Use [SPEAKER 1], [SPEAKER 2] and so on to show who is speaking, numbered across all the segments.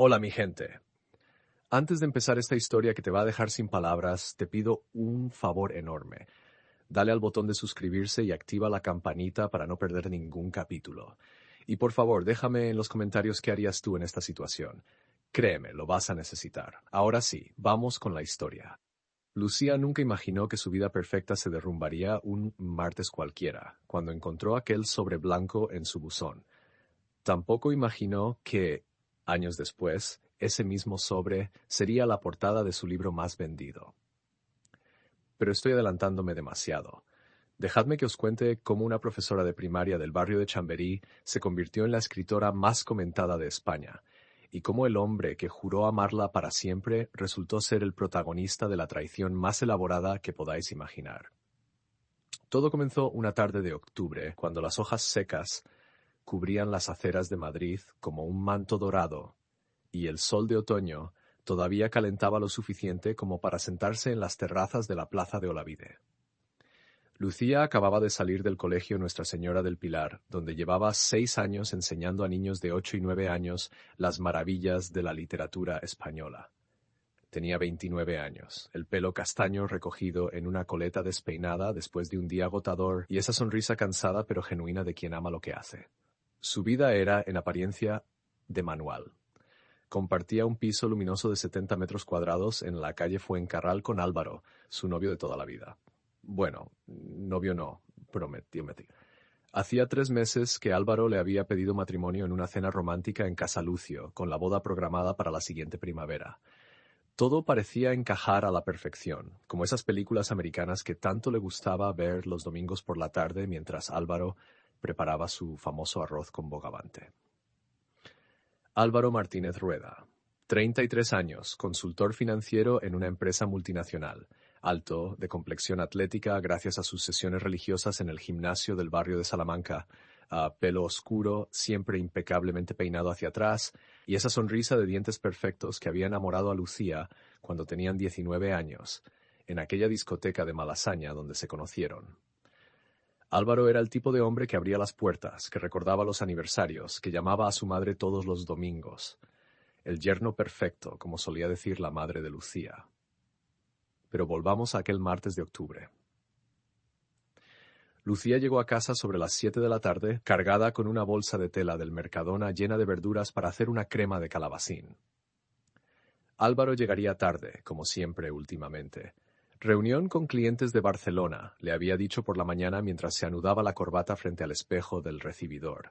[SPEAKER 1] Hola mi gente. Antes de empezar esta historia que te va a dejar sin palabras, te pido un favor enorme. Dale al botón de suscribirse y activa la campanita para no perder ningún capítulo. Y por favor, déjame en los comentarios qué harías tú en esta situación. Créeme, lo vas a necesitar. Ahora sí, vamos con la historia. Lucía nunca imaginó que su vida perfecta se derrumbaría un martes cualquiera, cuando encontró aquel sobre blanco en su buzón. Tampoco imaginó que, años después, ese mismo sobre sería la portada de su libro más vendido. Pero estoy adelantándome demasiado. Dejadme que os cuente cómo una profesora de primaria del barrio de Chamberí se convirtió en la escritora más comentada de España, y cómo el hombre que juró amarla para siempre resultó ser el protagonista de la traición más elaborada que podáis imaginar. Todo comenzó una tarde de octubre, cuando las hojas secas cubrían las aceras de Madrid como un manto dorado, y el sol de otoño todavía calentaba lo suficiente como para sentarse en las terrazas de la plaza de Olavide. Lucía acababa de salir del colegio Nuestra Señora del Pilar, donde llevaba 6 años enseñando a niños de 8 y 9 años las maravillas de la literatura española. Tenía 29 años, el pelo castaño recogido en una coleta despeinada después de un día agotador y esa sonrisa cansada pero genuina de quien ama lo que hace. Su vida era, en apariencia, de manual. Compartía un piso luminoso de 70 metros cuadrados en la calle Fuencarral con Álvaro, su novio de toda la vida. Bueno, novio no, prometí. Hacía 3 meses que Álvaro le había pedido matrimonio en una cena romántica en Casa Lucio, con la boda programada para la siguiente primavera. Todo parecía encajar a la perfección, como esas películas americanas que tanto le gustaba ver los domingos por la tarde mientras Álvaro preparaba su famoso arroz con bogavante. Álvaro Martínez Rueda, 33 años, consultor financiero en una empresa multinacional, alto, de complexión atlética gracias a sus sesiones religiosas en el gimnasio del barrio de Salamanca, pelo oscuro, siempre impecablemente peinado hacia atrás, y esa sonrisa de dientes perfectos que había enamorado a Lucía cuando tenían 19 años, en aquella discoteca de Malasaña donde se conocieron. Álvaro era el tipo de hombre que abría las puertas, que recordaba los aniversarios, que llamaba a su madre todos los domingos. El yerno perfecto, como solía decir la madre de Lucía. Pero volvamos a aquel martes de octubre. Lucía llegó a casa sobre las 7 de la tarde, cargada con una bolsa de tela del Mercadona llena de verduras para hacer una crema de calabacín. Álvaro llegaría tarde, como siempre últimamente. Reunión con clientes de Barcelona, le había dicho por la mañana mientras se anudaba la corbata frente al espejo del recibidor.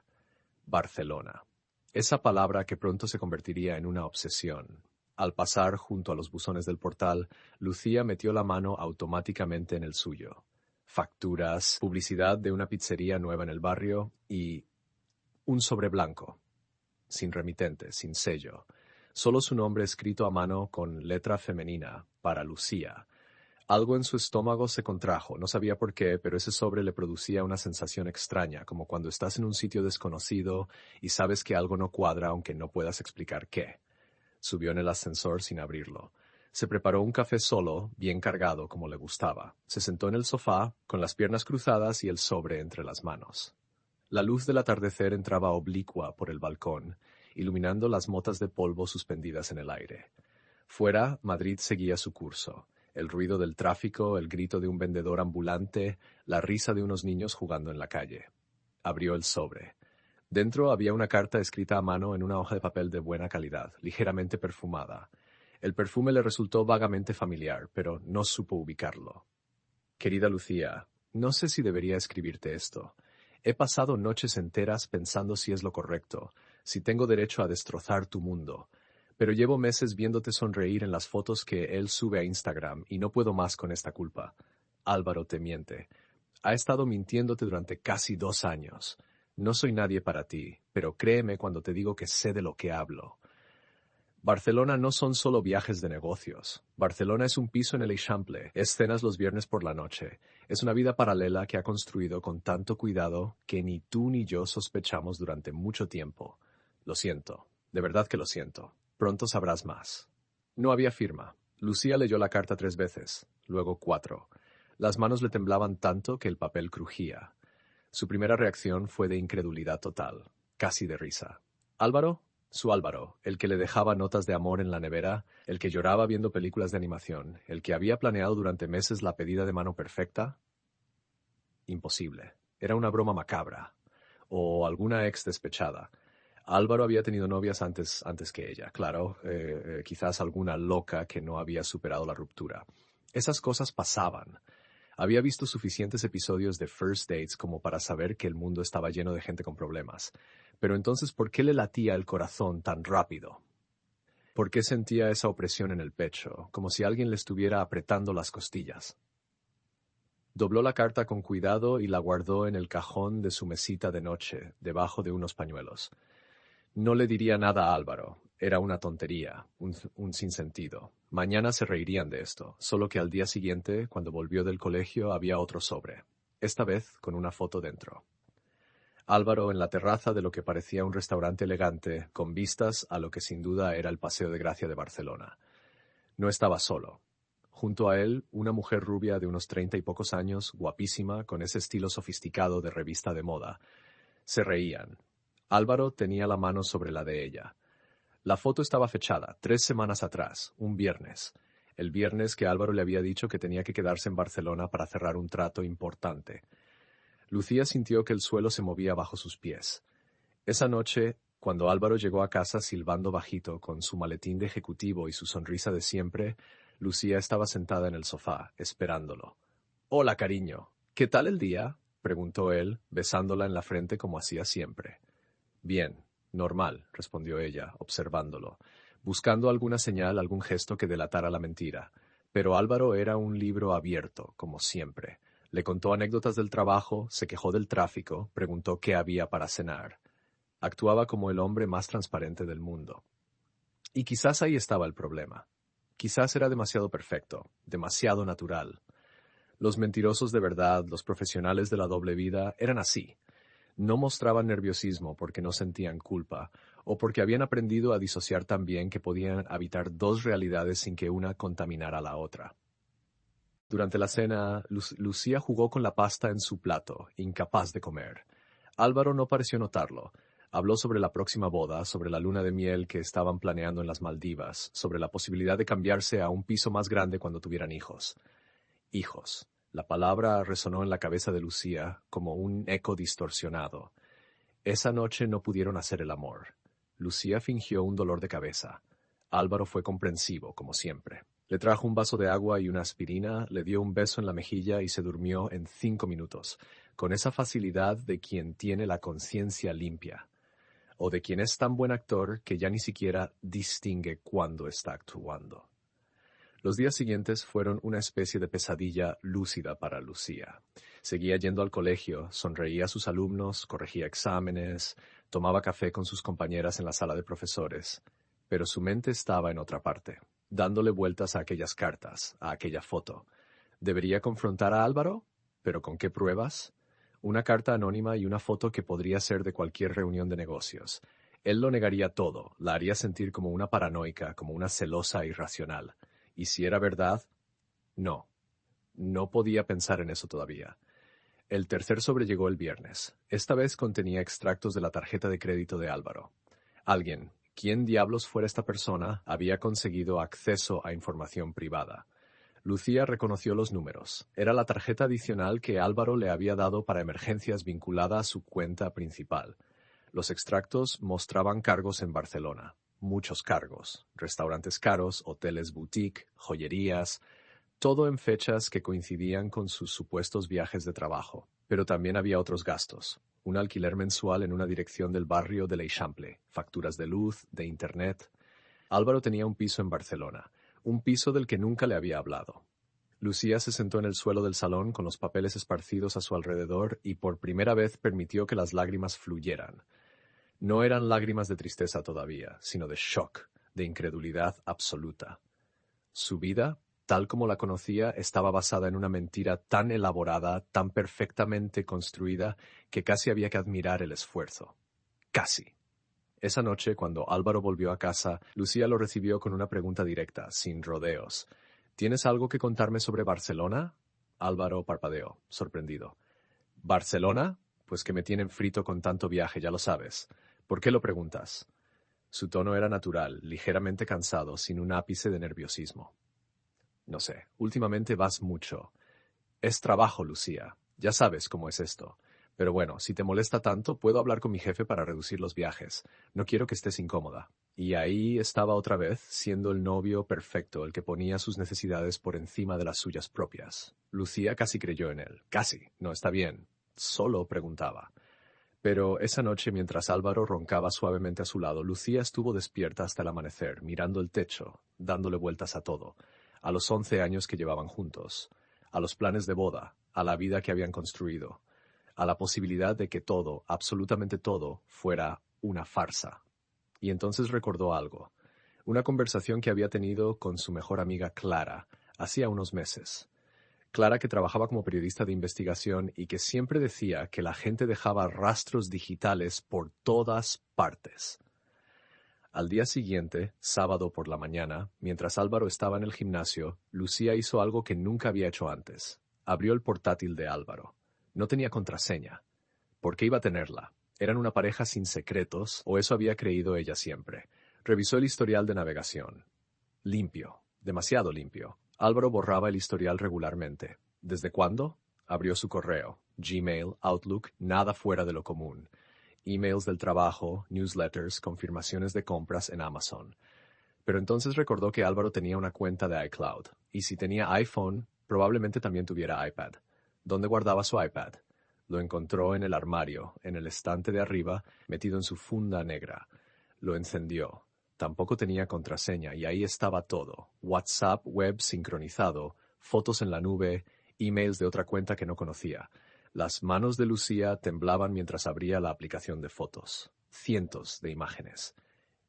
[SPEAKER 1] Barcelona. Esa palabra que pronto se convertiría en una obsesión. Al pasar junto a los buzones del portal, Lucía metió la mano automáticamente en el suyo. Facturas, publicidad de una pizzería nueva en el barrio y un sobre blanco. Sin remitente, sin sello. Solo su nombre escrito a mano con letra femenina, para Lucía. Algo en su estómago se contrajo, no sabía por qué, pero ese sobre le producía una sensación extraña, como cuando estás en un sitio desconocido y sabes que algo no cuadra aunque no puedas explicar qué. Subió en el ascensor sin abrirlo. Se preparó un café solo, bien cargado como le gustaba. Se sentó en el sofá, con las piernas cruzadas y el sobre entre las manos. La luz del atardecer entraba oblicua por el balcón, iluminando las motas de polvo suspendidas en el aire. Fuera, Madrid seguía su curso. El ruido del tráfico, el grito de un vendedor ambulante, la risa de unos niños jugando en la calle. Abrió el sobre. Dentro había una carta escrita a mano en una hoja de papel de buena calidad, ligeramente perfumada. El perfume le resultó vagamente familiar, pero no supo ubicarlo. Querida Lucía, no sé si debería escribirte esto. He pasado noches enteras pensando si es lo correcto, si tengo derecho a destrozar tu mundo. Pero llevo meses viéndote sonreír en las fotos que él sube a Instagram y no puedo más con esta culpa. Álvaro te miente. Ha estado mintiéndote durante casi 2 años. No soy nadie para ti, pero créeme cuando te digo que sé de lo que hablo. Barcelona no son solo viajes de negocios. Barcelona es un piso en el Eixample, es cenas los viernes por la noche. Es una vida paralela que ha construido con tanto cuidado que ni tú ni yo sospechamos durante mucho tiempo. Lo siento, de verdad que lo siento. Pronto sabrás más. No había firma. Lucía leyó la carta 3 veces, luego 4. Las manos le temblaban tanto que el papel crujía. Su primera reacción fue de incredulidad total, casi de risa. «¿Álvaro? Su Álvaro, el que le dejaba notas de amor en la nevera, el que lloraba viendo películas de animación, el que había planeado durante meses la pedida de mano perfecta. Imposible. Era una broma macabra. O alguna ex despechada. Álvaro había tenido novias antes que ella, claro, quizás alguna loca que no había superado la ruptura. Esas cosas pasaban. Había visto suficientes episodios de First Dates como para saber que el mundo estaba lleno de gente con problemas. Pero entonces, ¿por qué le latía el corazón tan rápido? ¿Por qué sentía esa opresión en el pecho, como si alguien le estuviera apretando las costillas? Dobló la carta con cuidado y la guardó en el cajón de su mesita de noche, debajo de unos pañuelos. No le diría nada a Álvaro. Era una tontería, un sinsentido. Mañana se reirían de esto, solo que al día siguiente, cuando volvió del colegio, había otro sobre, esta vez con una foto dentro. Álvaro en la terraza de lo que parecía un restaurante elegante, con vistas a lo que sin duda era el Paseo de Gracia de Barcelona. No estaba solo. Junto a él, una mujer rubia de unos 30 y pocos años, guapísima, con ese estilo sofisticado de revista de moda. Se reían. Álvaro tenía la mano sobre la de ella. La foto estaba fechada 3 semanas atrás, un viernes. El viernes que Álvaro le había dicho que tenía que quedarse en Barcelona para cerrar un trato importante. Lucía sintió que el suelo se movía bajo sus pies. Esa noche, cuando Álvaro llegó a casa silbando bajito con su maletín de ejecutivo y su sonrisa de siempre, Lucía estaba sentada en el sofá, esperándolo. «Hola, cariño. ¿Qué tal el día?», preguntó él, besándola en la frente como hacía siempre. «Bien, normal», respondió ella, observándolo, buscando alguna señal, algún gesto que delatara la mentira. Pero Álvaro era un libro abierto, como siempre. Le contó anécdotas del trabajo, se quejó del tráfico, preguntó qué había para cenar. Actuaba como el hombre más transparente del mundo. Y quizás ahí estaba el problema. Quizás era demasiado perfecto, demasiado natural. Los mentirosos de verdad, los profesionales de la doble vida, eran así. No mostraban nerviosismo porque no sentían culpa, o porque habían aprendido a disociar tan bien que podían habitar dos realidades sin que una contaminara a la otra. Durante la cena, Lucía jugó con la pasta en su plato, incapaz de comer. Álvaro no pareció notarlo. Habló sobre la próxima boda, sobre la luna de miel que estaban planeando en las Maldivas, sobre la posibilidad de cambiarse a un piso más grande cuando tuvieran hijos. Hijos. La palabra resonó en la cabeza de Lucía como un eco distorsionado. Esa noche no pudieron hacer el amor. Lucía fingió un dolor de cabeza. Álvaro fue comprensivo, como siempre. Le trajo un vaso de agua y una aspirina, le dio un beso en la mejilla y se durmió en 5 minutos, con esa facilidad de quien tiene la conciencia limpia, o de quien es tan buen actor que ya ni siquiera distingue cuándo está actuando. Los días siguientes fueron una especie de pesadilla lúcida para Lucía. Seguía yendo al colegio, sonreía a sus alumnos, corregía exámenes, tomaba café con sus compañeras en la sala de profesores, pero su mente estaba en otra parte, dándole vueltas a aquellas cartas, a aquella foto. ¿Debería confrontar a Álvaro? ¿Pero con qué pruebas? Una carta anónima y una foto que podría ser de cualquier reunión de negocios. Él lo negaría todo, la haría sentir como una paranoica, como una celosa irracional. ¿Y si era verdad? No. No podía pensar en eso todavía. El tercer sobre llegó el viernes. Esta vez contenía extractos de la tarjeta de crédito de Álvaro. Alguien, quién diablos fuera esta persona, había conseguido acceso a información privada. Lucía reconoció los números. Era la tarjeta adicional que Álvaro le había dado para emergencias vinculada a su cuenta principal. Los extractos mostraban cargos en Barcelona. Muchos cargos, restaurantes caros, hoteles boutique, joyerías, todo en fechas que coincidían con sus supuestos viajes de trabajo. Pero también había otros gastos. Un alquiler mensual en una dirección del barrio de l'Eixample, facturas de luz, de internet. Álvaro tenía un piso en Barcelona, un piso del que nunca le había hablado. Lucía se sentó en el suelo del salón con los papeles esparcidos a su alrededor y por primera vez permitió que las lágrimas fluyeran. No eran lágrimas de tristeza todavía, sino de shock, de incredulidad absoluta. Su vida, tal como la conocía, estaba basada en una mentira tan elaborada, tan perfectamente construida, que casi había que admirar el esfuerzo. Casi. Esa noche, cuando Álvaro volvió a casa, Lucía lo recibió con una pregunta directa, sin rodeos. ¿Tienes algo que contarme sobre Barcelona? Álvaro parpadeó, sorprendido. ¿Barcelona? Pues que me tienen frito con tanto viaje, ya lo sabes. ¿Por qué lo preguntas? Su tono era natural, ligeramente cansado, sin un ápice de nerviosismo. No sé, últimamente vas mucho. Es trabajo, Lucía. Ya sabes cómo es esto. Pero bueno, si te molesta tanto, puedo hablar con mi jefe para reducir los viajes. No quiero que estés incómoda. Y ahí estaba otra vez, siendo el novio perfecto, el que ponía sus necesidades por encima de las suyas propias. Lucía casi creyó en él. Casi. No está bien. Solo preguntaba. Pero esa noche, mientras Álvaro roncaba suavemente a su lado, Lucía estuvo despierta hasta el amanecer, mirando el techo, dándole vueltas a todo, a los 11 años que llevaban juntos, a los planes de boda, a la vida que habían construido, a la posibilidad de que todo, absolutamente todo, fuera una farsa. Y entonces recordó algo, una conversación que había tenido con su mejor amiga Clara, hacía unos meses. Clara, que trabajaba como periodista de investigación y que siempre decía que la gente dejaba rastros digitales por todas partes. Al día siguiente, sábado por la mañana, mientras Álvaro estaba en el gimnasio, Lucía hizo algo que nunca había hecho antes. Abrió el portátil de Álvaro. No tenía contraseña. ¿Por qué iba a tenerla? ¿Eran una pareja sin secretos o eso había creído ella siempre? Revisó el historial de navegación. Limpio, demasiado limpio. Álvaro borraba el historial regularmente. ¿Desde cuándo? Abrió su correo, Gmail, Outlook, nada fuera de lo común. Emails del trabajo, newsletters, confirmaciones de compras en Amazon. Pero entonces recordó que Álvaro tenía una cuenta de iCloud, y si tenía iPhone, probablemente también tuviera iPad. ¿Dónde guardaba su iPad? Lo encontró en el armario, en el estante de arriba, metido en su funda negra. Lo encendió. Tampoco tenía contraseña y ahí estaba todo. WhatsApp web sincronizado, fotos en la nube, emails de otra cuenta que no conocía. Las manos de Lucía temblaban mientras abría la aplicación de fotos. Cientos de imágenes.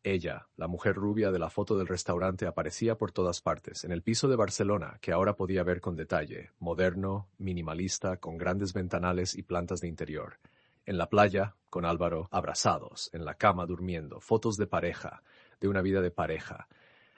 [SPEAKER 1] Ella, la mujer rubia de la foto del restaurante, aparecía por todas partes, en el piso de Barcelona, que ahora podía ver con detalle, moderno, minimalista, con grandes ventanales y plantas de interior. En la playa, con Álvaro, abrazados, en la cama durmiendo, fotos de pareja, de una vida de pareja.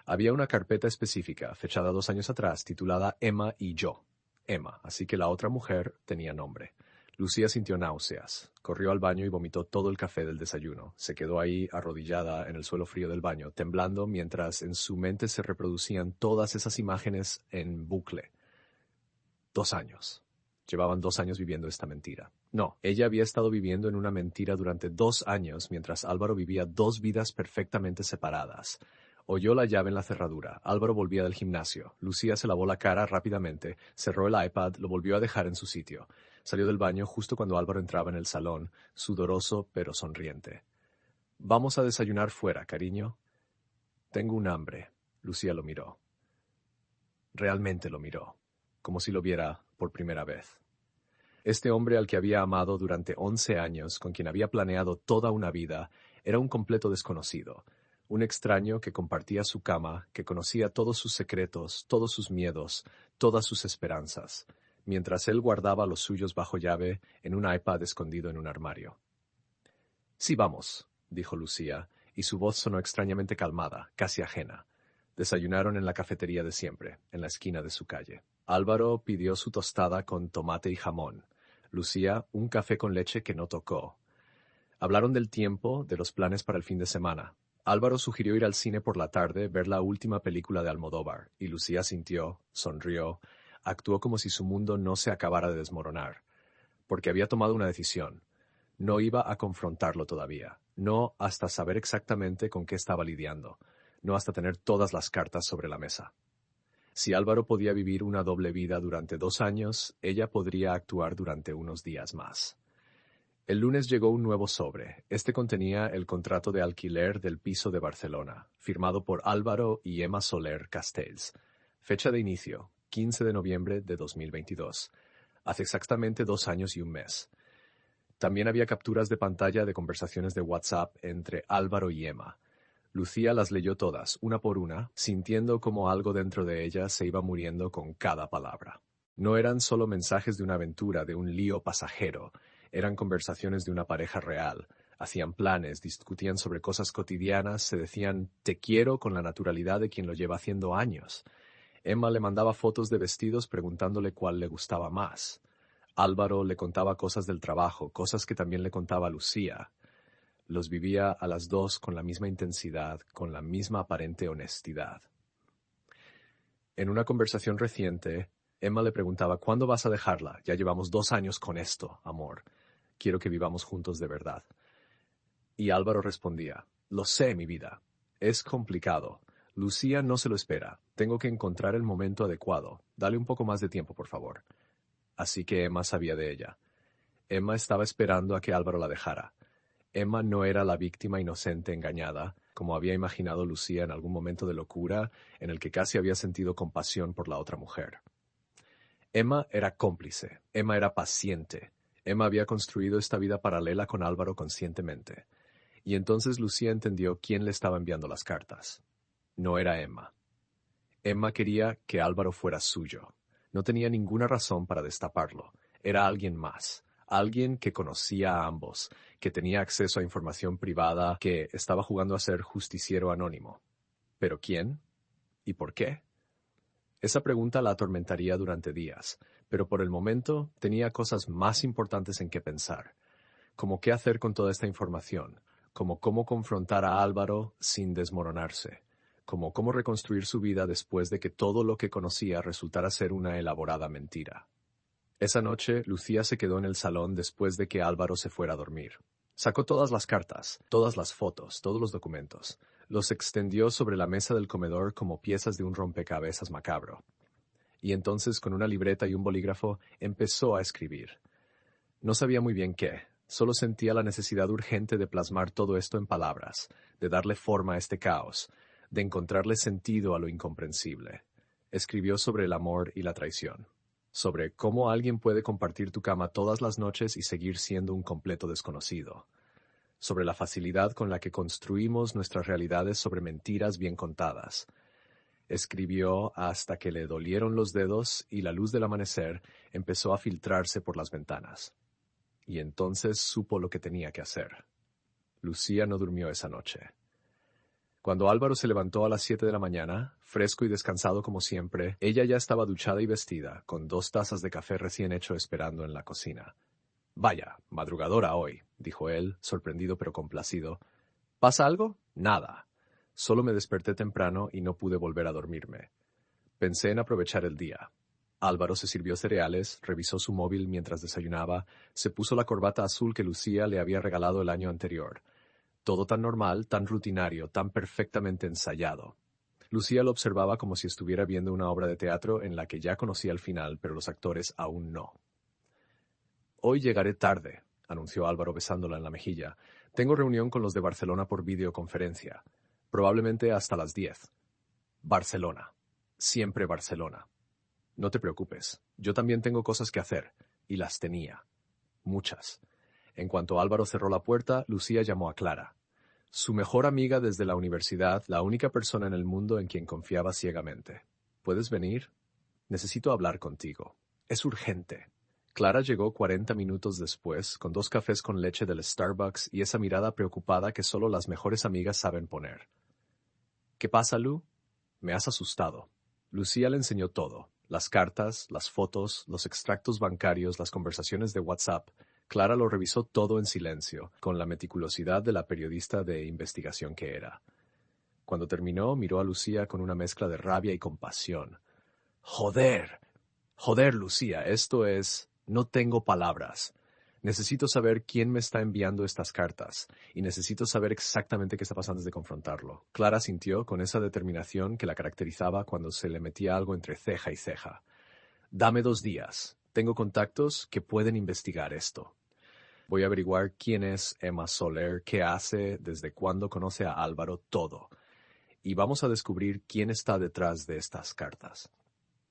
[SPEAKER 1] Había una carpeta específica, fechada 2 años atrás, titulada Emma y yo. Emma, así que la otra mujer tenía nombre. Lucía sintió náuseas, corrió al baño y vomitó todo el café del desayuno. Se quedó ahí arrodillada en el suelo frío del baño, temblando mientras en su mente se reproducían todas esas imágenes en bucle. 2 años. Llevaban 2 años viviendo esta mentira. No, ella había estado viviendo en una mentira durante 2 años mientras Álvaro vivía 2 vidas perfectamente separadas. Oyó la llave en la cerradura. Álvaro volvía del gimnasio. Lucía se lavó la cara rápidamente, cerró el iPad, lo volvió a dejar en su sitio. Salió del baño justo cuando Álvaro entraba en el salón, sudoroso pero sonriente. «Vamos a desayunar fuera, cariño». «Tengo un hambre». Lucía lo miró. Realmente lo miró, como si lo viera por primera vez. Este hombre al que había amado durante 11 años, con quien había planeado toda una vida, era un completo desconocido. Un extraño que compartía su cama, que conocía todos sus secretos, todos sus miedos, todas sus esperanzas, mientras él guardaba los suyos bajo llave en un iPad escondido en un armario. «Sí, vamos», dijo Lucía, y su voz sonó extrañamente calmada, casi ajena. Desayunaron en la cafetería de siempre, en la esquina de su calle. Álvaro pidió su tostada con tomate y jamón. Lucía, un café con leche que no tocó. Hablaron del tiempo, de los planes para el fin de semana. Álvaro sugirió ir al cine por la tarde, ver la última película de Almodóvar, y Lucía sintió, sonrió, actuó como si su mundo no se acabara de desmoronar, porque había tomado una decisión. No iba a confrontarlo todavía, no hasta saber exactamente con qué estaba lidiando, no hasta tener todas las cartas sobre la mesa. Si Álvaro podía vivir una doble vida durante 2 años, ella podría actuar durante unos días más. El lunes llegó un nuevo sobre. Este contenía el contrato de alquiler del piso de Barcelona, firmado por Álvaro y Emma Soler Castells. Fecha de inicio, 15 de noviembre de 2022. Hace exactamente 2 años y un mes. También había capturas de pantalla de conversaciones de WhatsApp entre Álvaro y Emma. Lucía las leyó todas, una por una, sintiendo como algo dentro de ella se iba muriendo con cada palabra. No eran solo mensajes de una aventura, de un lío pasajero. Eran conversaciones de una pareja real. Hacían planes, discutían sobre cosas cotidianas, se decían «te quiero» con la naturalidad de quien lo lleva haciendo años. Emma le mandaba fotos de vestidos preguntándole cuál le gustaba más. Álvaro le contaba cosas del trabajo, cosas que también le contaba Lucía. Los vivía a las dos con la misma intensidad, con la misma aparente honestidad. En una conversación reciente, Emma le preguntaba, ¿cuándo vas a dejarla? Ya llevamos 2 años con esto, amor. Quiero que vivamos juntos de verdad. Y Álvaro respondía, lo sé, mi vida. Es complicado. Lucía no se lo espera. Tengo que encontrar el momento adecuado. Dale un poco más de tiempo, por favor. Así que Emma sabía de ella. Emma estaba esperando a que Álvaro la dejara. Emma no era la víctima inocente engañada, como había imaginado Lucía en algún momento de locura en el que casi había sentido compasión por la otra mujer. Emma era cómplice. Emma era paciente. Emma había construido esta vida paralela con Álvaro conscientemente. Y entonces Lucía entendió quién le estaba enviando las cartas. No era Emma. Emma quería que Álvaro fuera suyo. No tenía ninguna razón para destaparlo. Era alguien más. Alguien que conocía a ambos, que tenía acceso a información privada, que estaba jugando a ser justiciero anónimo. ¿Pero quién? ¿Y por qué? Esa pregunta la atormentaría durante días, pero por el momento tenía cosas más importantes en que pensar. Como qué hacer con toda esta información, como cómo confrontar a Álvaro sin desmoronarse, como cómo reconstruir su vida después de que todo lo que conocía resultara ser una elaborada mentira. Esa noche, Lucía se quedó en el salón después de que Álvaro se fuera a dormir. Sacó todas las cartas, todas las fotos, todos los documentos. Los extendió sobre la mesa del comedor como piezas de un rompecabezas macabro. Y entonces, con una libreta y un bolígrafo, empezó a escribir. No sabía muy bien qué, solo sentía la necesidad urgente de plasmar todo esto en palabras, de darle forma a este caos, de encontrarle sentido a lo incomprensible. Escribió sobre el amor y la traición. Sobre cómo alguien puede compartir tu cama todas las noches y seguir siendo un completo desconocido. Sobre la facilidad con la que construimos nuestras realidades sobre mentiras bien contadas. Escribió hasta que le dolieron los dedos y la luz del amanecer empezó a filtrarse por las ventanas. Y entonces supo lo que tenía que hacer. Lucía no durmió esa noche. Cuando Álvaro se levantó a las 7 de la mañana, fresco y descansado como siempre, ella ya estaba duchada y vestida, con 2 tazas de café recién hecho esperando en la cocina. «Vaya, madrugadora hoy», dijo él, sorprendido pero complacido. «¿Pasa algo?» «Nada. Solo me desperté temprano y no pude volver a dormirme. Pensé en aprovechar el día». Álvaro se sirvió cereales, revisó su móvil mientras desayunaba, se puso la corbata azul que Lucía le había regalado el año anterior. Todo tan normal, tan rutinario, tan perfectamente ensayado. Lucía lo observaba como si estuviera viendo una obra de teatro en la que ya conocía el final, pero los actores aún no. «Hoy llegaré tarde», anunció Álvaro besándola en la mejilla. «Tengo reunión con los de Barcelona por videoconferencia. Probablemente hasta las 10. Barcelona. Siempre Barcelona. No te preocupes. Yo también tengo cosas que hacer. Y las tenía. Muchas». En cuanto Álvaro cerró la puerta, Lucía llamó a Clara. Su mejor amiga desde la universidad, la única persona en el mundo en quien confiaba ciegamente. «¿Puedes venir? Necesito hablar contigo. Es urgente». Clara llegó 40 minutos después, con 2 cafés con leche del Starbucks y esa mirada preocupada que solo las mejores amigas saben poner. «¿Qué pasa, Lu?» «Me has asustado». Lucía le enseñó todo. Las cartas, las fotos, los extractos bancarios, las conversaciones de WhatsApp. Clara lo revisó todo en silencio, con la meticulosidad de la periodista de investigación que era. Cuando terminó, miró a Lucía con una mezcla de rabia y compasión. «¡Joder! ¡Joder, Lucía! Esto es... No tengo palabras. Necesito saber quién me está enviando estas cartas, y necesito saber exactamente qué está pasando antes de confrontarlo». Clara sintió con esa determinación que la caracterizaba cuando se le metía algo entre ceja y ceja. «Dame 2 días. Tengo contactos que pueden investigar esto. Voy a averiguar quién es Emma Soler, qué hace, desde cuándo conoce a Álvaro, todo. Y vamos a descubrir quién está detrás de estas cartas».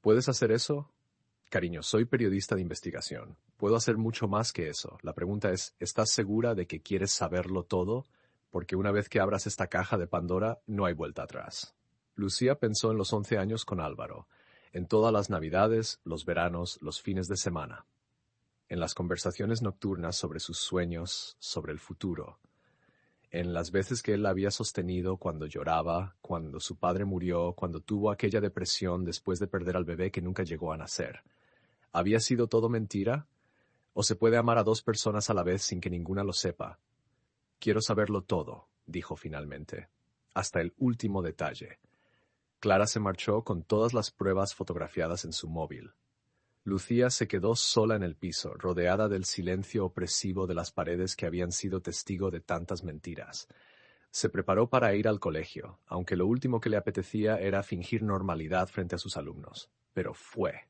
[SPEAKER 1] «¿Puedes hacer eso?» «Cariño, soy periodista de investigación. Puedo hacer mucho más que eso. La pregunta es, ¿estás segura de que quieres saberlo todo? Porque una vez que abras esta caja de Pandora, no hay vuelta atrás». Lucía pensó en los 11 años con Álvaro, en todas las navidades, los veranos, los fines de semana, en las conversaciones nocturnas sobre sus sueños, sobre el futuro, en las veces que él la había sostenido cuando lloraba, cuando su padre murió, cuando tuvo aquella depresión después de perder al bebé que nunca llegó a nacer. ¿Había sido todo mentira? ¿O se puede amar a 2 personas a la vez sin que ninguna lo sepa? Quiero saberlo todo, dijo finalmente, hasta el último detalle. Clara se marchó con todas las pruebas fotografiadas en su móvil. Lucía se quedó sola en el piso, rodeada del silencio opresivo de las paredes que habían sido testigo de tantas mentiras. Se preparó para ir al colegio, aunque lo último que le apetecía era fingir normalidad frente a sus alumnos. Pero fue,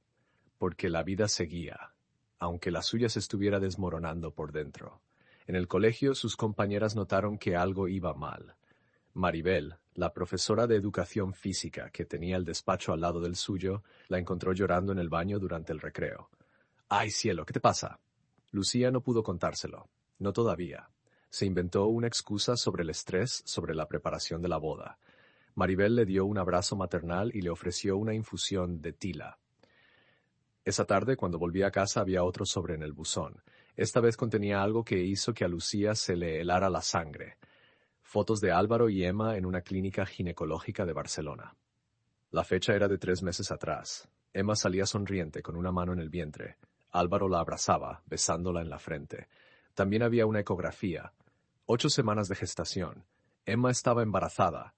[SPEAKER 1] porque la vida seguía, aunque la suya se estuviera desmoronando por dentro. En el colegio sus compañeras notaron que algo iba mal. Maribel, la profesora de educación física que tenía el despacho al lado del suyo, la encontró llorando en el baño durante el recreo. ¡Ay, cielo! ¿Qué te pasa? Lucía no pudo contárselo. No todavía. Se inventó una excusa sobre el estrés, sobre la preparación de la boda. Maribel le dio un abrazo maternal y le ofreció una infusión de tila. Esa tarde, cuando volví a casa, había otro sobre en el buzón. Esta vez contenía algo que hizo que a Lucía se le helara la sangre. Fotos de Álvaro y Emma en una clínica ginecológica de Barcelona. La fecha era de 3 meses atrás. Emma salía sonriente, con una mano en el vientre. Álvaro la abrazaba, besándola en la frente. También había una ecografía. 8 semanas de gestación. Emma estaba embarazada.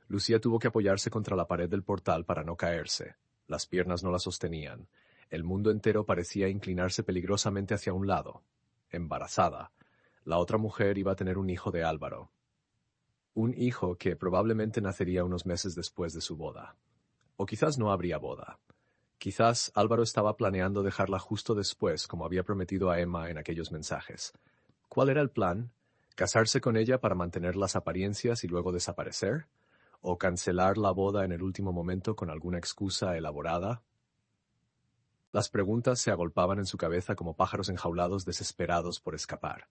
[SPEAKER 1] Lucía tuvo que apoyarse contra la pared del portal para no caerse. Las piernas no la sostenían. El mundo entero parecía inclinarse peligrosamente hacia un lado. Embarazada. La otra mujer iba a tener un hijo de Álvaro. Un hijo que probablemente nacería unos meses después de su boda. O quizás no habría boda. Quizás Álvaro estaba planeando dejarla justo después, como había prometido a Emma en aquellos mensajes. ¿Cuál era el plan? ¿Casarse con ella para mantener las apariencias y luego desaparecer? ¿O cancelar la boda en el último momento con alguna excusa elaborada? Las preguntas se agolpaban en su cabeza como pájaros enjaulados desesperados por escapar.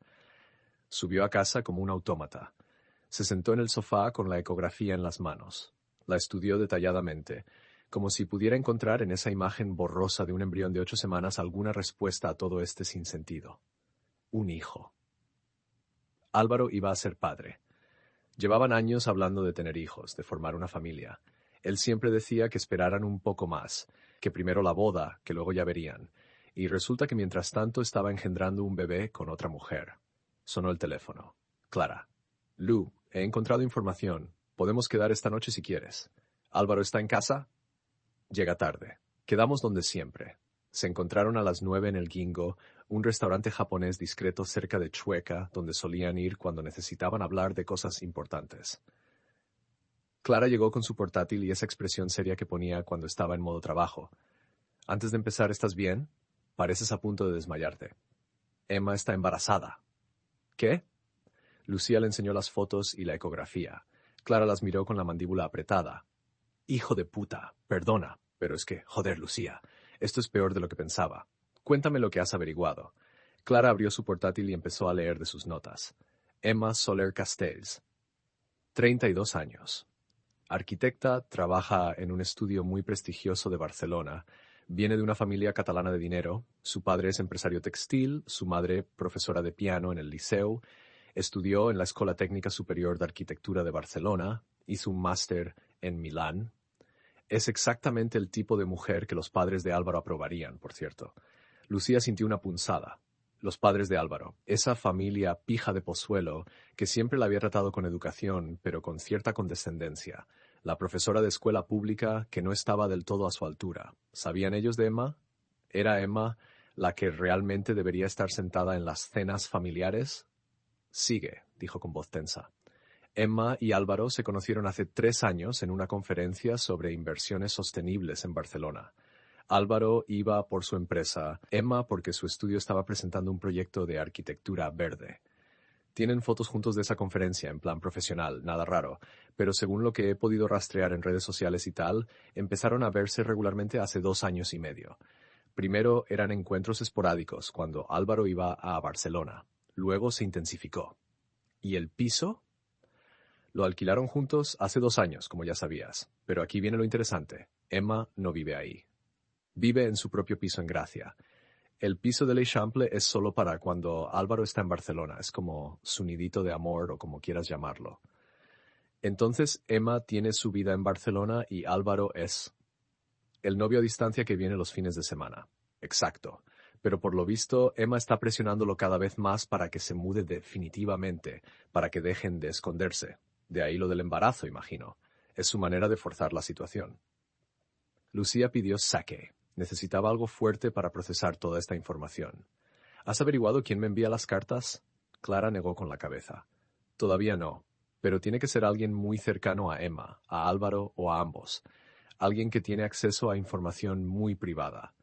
[SPEAKER 1] Subió a casa como un autómata. Se sentó en el sofá con la ecografía en las manos. La estudió detalladamente, como si pudiera encontrar en esa imagen borrosa de un embrión de 8 semanas alguna respuesta a todo este sinsentido. Un hijo. Álvaro iba a ser padre. Llevaban años hablando de tener hijos, de formar una familia. Él siempre decía que esperaran un poco más, que primero la boda, que luego ya verían. Y resulta que mientras tanto estaba engendrando un bebé con otra mujer. Sonó el teléfono. Clara. Lu, he encontrado información. Podemos quedar esta noche si quieres. ¿Álvaro está en casa? Llega tarde. Quedamos donde siempre. Se encontraron a las 9 en el Gingo, un restaurante japonés discreto cerca de Chueca, donde solían ir cuando necesitaban hablar de cosas importantes. Clara llegó con su portátil y esa expresión seria que ponía cuando estaba en modo trabajo. Antes de empezar, ¿estás bien? Pareces a punto de desmayarte. Emma está embarazada. ¿Qué? Lucía le enseñó las fotos y la ecografía. Clara las miró con la mandíbula apretada. Hijo de puta, perdona, pero es que, joder, Lucía, esto es peor de lo que pensaba. Cuéntame lo que has averiguado. Clara abrió su portátil y empezó a leer de sus notas. Emma Soler Castells. 32 años. Arquitecta, trabaja en un estudio muy prestigioso de Barcelona. Viene de una familia catalana de dinero. Su padre es empresario textil, su madre profesora de piano en el Liceu. Estudió en la Escuela Técnica Superior de Arquitectura de Barcelona. Hizo un máster en Milán. Es exactamente el tipo de mujer que los padres de Álvaro aprobarían, por cierto. Lucía sintió una punzada. Los padres de Álvaro, esa familia pija de Pozuelo, que siempre la había tratado con educación, pero con cierta condescendencia. La profesora de escuela pública que no estaba del todo a su altura. ¿Sabían ellos de Emma? ¿Era Emma la que realmente debería estar sentada en las cenas familiares? Sigue, dijo con voz tensa. Emma y Álvaro se conocieron hace 3 años en una conferencia sobre inversiones sostenibles en Barcelona. Álvaro iba por su empresa, Emma porque su estudio estaba presentando un proyecto de arquitectura verde. Tienen fotos juntos de esa conferencia en plan profesional, nada raro, pero según lo que he podido rastrear en redes sociales y tal, empezaron a verse regularmente hace 2 años y medio. Primero eran encuentros esporádicos cuando Álvaro iba a Barcelona. Luego se intensificó. ¿Y el piso? Lo alquilaron juntos hace 2 años, como ya sabías. Pero aquí viene lo interesante. Emma no vive ahí. Vive en su propio piso en Gracia. El piso de l'Eixample es solo para cuando Álvaro está en Barcelona. Es como su nidito de amor o como quieras llamarlo. Entonces Emma tiene su vida en Barcelona y Álvaro es el novio a distancia que viene los fines de semana. Exacto. Pero por lo visto, Emma está presionándolo cada vez más para que se mude definitivamente, para que dejen de esconderse. De ahí lo del embarazo, imagino. Es su manera de forzar la situación. Lucía pidió sake. Necesitaba algo fuerte para procesar toda esta información. ¿Has averiguado quién me envía las cartas? Clara negó con la cabeza. Todavía no, pero tiene que ser alguien muy cercano a Emma, a Álvaro o a ambos. Alguien que tiene acceso a información muy privada.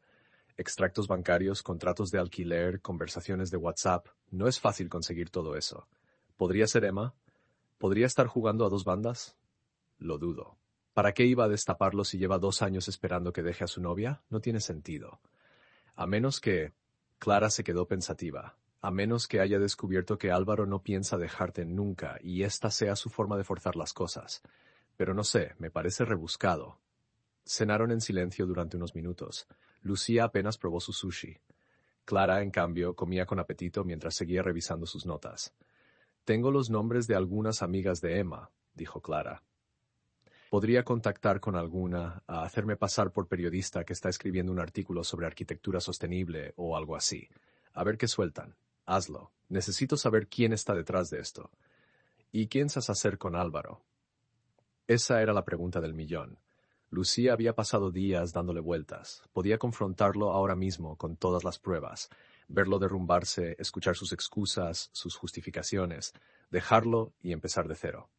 [SPEAKER 1] Extractos bancarios, contratos de alquiler, conversaciones de WhatsApp. No es fácil conseguir todo eso. ¿Podría ser Emma? ¿Podría estar jugando a dos bandas? Lo dudo. ¿Para qué iba a destaparlo si lleva 2 años esperando que deje a su novia? No tiene sentido. A menos que... Clara se quedó pensativa. A menos que haya descubierto que Álvaro no piensa dejarte nunca y esta sea su forma de forzar las cosas. Pero no sé, me parece rebuscado. Cenaron en silencio durante unos minutos. Lucía apenas probó su sushi. Clara, en cambio, comía con apetito mientras seguía revisando sus notas. Tengo los nombres de algunas amigas de Emma, dijo Clara. Podría contactar con alguna, a hacerme pasar por periodista que está escribiendo un artículo sobre arquitectura sostenible o algo así. A ver qué sueltan. Hazlo. Necesito saber quién está detrás de esto. ¿Y quién piensas hacer con Álvaro? Esa era la pregunta del millón. Lucía había pasado días dándole vueltas. Podía confrontarlo ahora mismo con todas las pruebas, verlo derrumbarse, escuchar sus excusas, sus justificaciones, dejarlo y empezar de cero.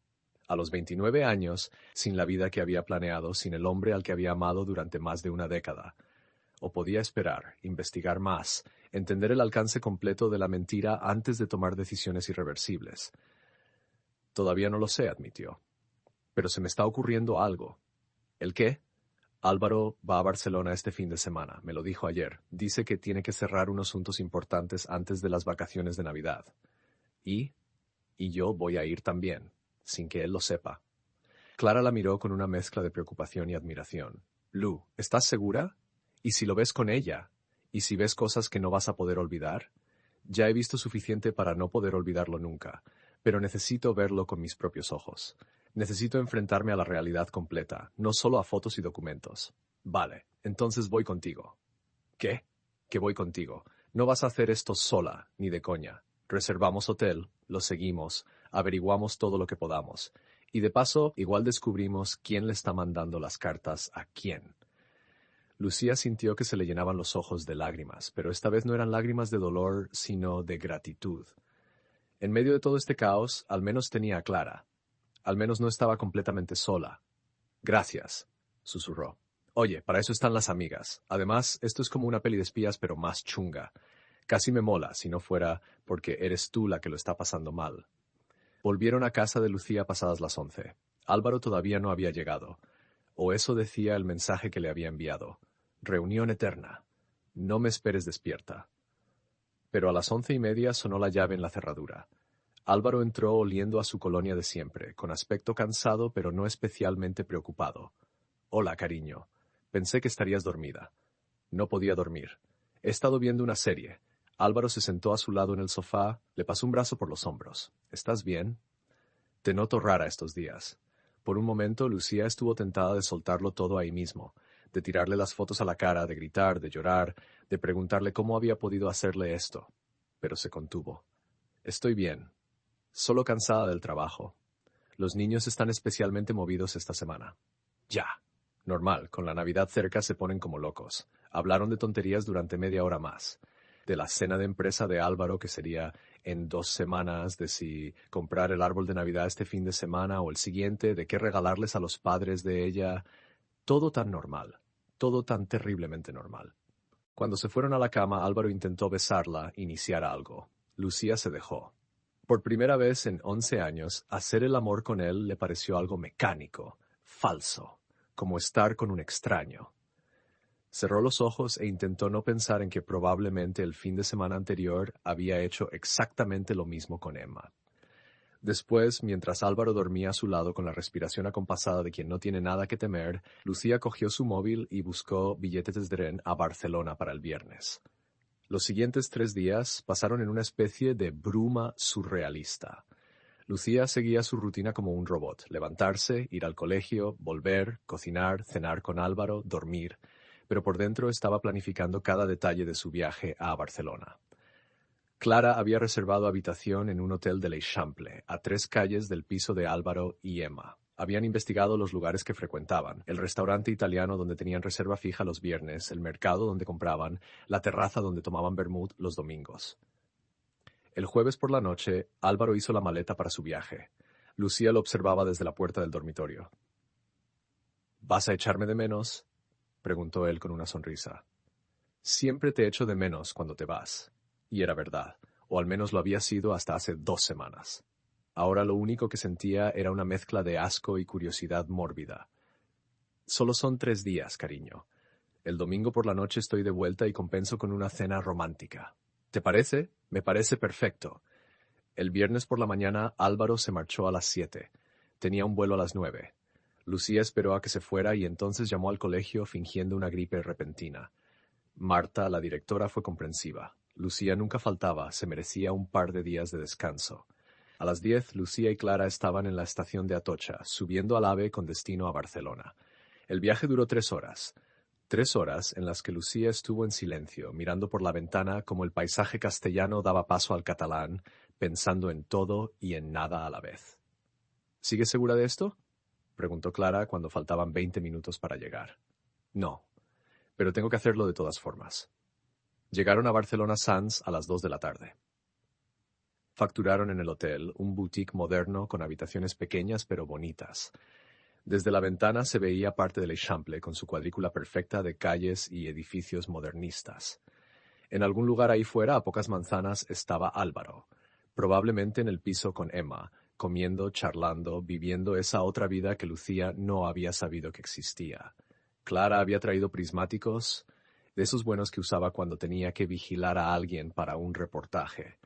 [SPEAKER 1] A los 29 años, sin la vida que había planeado, sin el hombre al que había amado durante más de una década. O podía esperar, investigar más, entender el alcance completo de la mentira antes de tomar decisiones irreversibles. Todavía no lo sé, admitió. Pero se me está ocurriendo algo. ¿El qué? Álvaro va a Barcelona este fin de semana, me lo dijo ayer. Dice que tiene que cerrar unos asuntos importantes antes de las vacaciones de Navidad. Y yo voy a ir también, sin que él lo sepa. Clara la miró con una mezcla de preocupación y admiración. Lu, ¿estás segura? ¿Y si lo ves con ella? ¿Y si ves cosas que no vas a poder olvidar? Ya he visto suficiente para no poder olvidarlo nunca, pero necesito verlo con mis propios ojos. Necesito enfrentarme a la realidad completa, no solo a fotos y documentos. Vale, entonces voy contigo. ¿Qué? Que voy contigo. No vas a hacer esto sola, ni de coña. Reservamos hotel, lo seguimos, averiguamos todo lo que podamos. Y de paso, igual descubrimos quién le está mandando las cartas a quién. Lucía sintió que se le llenaban los ojos de lágrimas, pero esta vez no eran lágrimas de dolor, sino de gratitud. En medio de todo este caos, al menos tenía a Clara. Al menos no estaba completamente sola. Gracias, susurró. Oye, para eso están las amigas. Además, esto es como una peli de espías, pero más chunga. Casi me mola, si no fuera porque eres tú la que lo está pasando mal. Volvieron a casa de Lucía pasadas las 11. Álvaro todavía no había llegado. O eso decía el mensaje que le había enviado. Reunión eterna. No me esperes despierta. Pero a las 11:30 sonó la llave en la cerradura. Álvaro entró oliendo a su colonia de siempre, con aspecto cansado pero no especialmente preocupado. Hola, cariño. Pensé que estarías dormida. No podía dormir. He estado viendo una serie. Álvaro se sentó a su lado en el sofá, le pasó un brazo por los hombros. ¿Estás bien? Te noto rara estos días. Por un momento, Lucía estuvo tentada de soltarlo todo ahí mismo, de tirarle las fotos a la cara, de gritar, de llorar, de preguntarle cómo había podido hacerle esto. Pero se contuvo. Estoy bien. Solo cansada del trabajo. Los niños están especialmente movidos esta semana. Ya. Normal, con la Navidad cerca se ponen como locos. Hablaron de tonterías durante media hora más. De la cena de empresa de Álvaro, que sería en 2 semanas, de si comprar el árbol de Navidad este fin de semana o el siguiente, de qué regalarles a los padres de ella. Todo tan normal. Todo tan terriblemente normal. Cuando se fueron a la cama, Álvaro intentó besarla, iniciar algo. Lucía se dejó. Por primera vez en 11 años, hacer el amor con él le pareció algo mecánico, falso, como estar con un extraño. Cerró los ojos e intentó no pensar en que probablemente el fin de semana anterior había hecho exactamente lo mismo con Emma. Después, mientras Álvaro dormía a su lado con la respiración acompasada de quien no tiene nada que temer, Lucía cogió su móvil y buscó billetes de tren a Barcelona para el viernes. Los siguientes 3 días pasaron en una especie de bruma surrealista. Lucía seguía su rutina como un robot: levantarse, ir al colegio, volver, cocinar, cenar con Álvaro, dormir. pero por dentro estaba planificando cada detalle de su viaje a Barcelona. Clara había reservado habitación en un hotel de l'Eixample, a 3 calles del piso de Álvaro y Emma. Habían investigado los lugares que frecuentaban, el restaurante italiano donde tenían reserva fija los viernes, el mercado donde compraban, la terraza donde tomaban vermut los domingos. El jueves por la noche, Álvaro hizo la maleta para su viaje. Lucía lo observaba desde la puerta del dormitorio. ¿Vas a echarme de menos?, preguntó él con una sonrisa. Siempre te echo de menos cuando te vas. Y era verdad, o al menos lo había sido hasta hace 2 semanas. Ahora lo único que sentía era una mezcla de asco y curiosidad mórbida. Solo son 3 días, cariño. El domingo por la noche estoy de vuelta y compenso con una cena romántica. ¿Te parece? Me parece perfecto. El viernes por la mañana Álvaro se marchó a las 7. Tenía un vuelo a las 9. Lucía esperó a que se fuera y entonces llamó al colegio fingiendo una gripe repentina. Marta, la directora, fue comprensiva. Lucía nunca faltaba, se merecía un par de días de descanso. A las 10, Lucía y Clara estaban en la estación de Atocha, subiendo al AVE con destino a Barcelona. El viaje duró 3 horas. 3 horas en las que Lucía estuvo en silencio, mirando por la ventana como el paisaje castellano daba paso al catalán, pensando en todo y en nada a la vez. ¿Sigues segura de esto?, preguntó Clara cuando faltaban 20 minutos para llegar. No, pero tengo que hacerlo de todas formas. Llegaron a Barcelona Sands a las 2 de la tarde. Facturaron en el hotel, un boutique moderno con habitaciones pequeñas pero bonitas. Desde la ventana se veía parte del Eixample con su cuadrícula perfecta de calles y edificios modernistas. En algún lugar ahí fuera, a pocas manzanas, estaba Álvaro, probablemente en el piso con Emma, comiendo, charlando, viviendo esa otra vida que Lucía no había sabido que existía. Clara había traído prismáticos, de esos buenos que usaba cuando tenía que vigilar a alguien para un reportaje.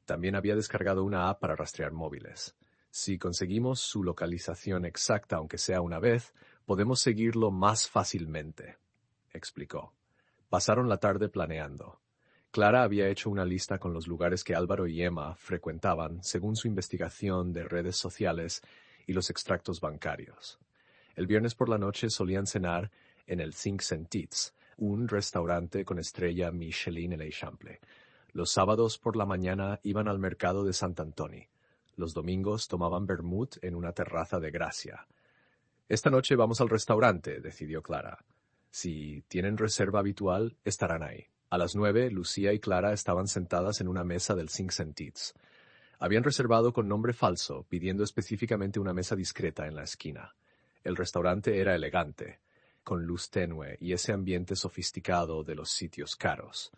[SPEAKER 1] También había descargado una app para rastrear móviles. Si conseguimos su localización exacta, aunque sea una vez, podemos seguirlo más fácilmente, explicó. Pasaron la tarde planeando. Clara había hecho una lista con los lugares que Álvaro y Emma frecuentaban según su investigación de redes sociales y los extractos bancarios. El viernes por la noche solían cenar en el Cinc Sentits, un restaurante con estrella Michelin en l'Eixample. Los sábados por la mañana iban al mercado de Sant Antoni. Los domingos tomaban vermut en una terraza de Gracia. Esta noche vamos al restaurante, decidió Clara. Si tienen reserva habitual, estarán ahí. A las 9, Lucía y Clara estaban sentadas en una mesa del Cinc Sentits. Habían reservado con nombre falso, pidiendo específicamente una mesa discreta en la esquina. El restaurante era elegante, con luz tenue y ese ambiente sofisticado de los sitios caros.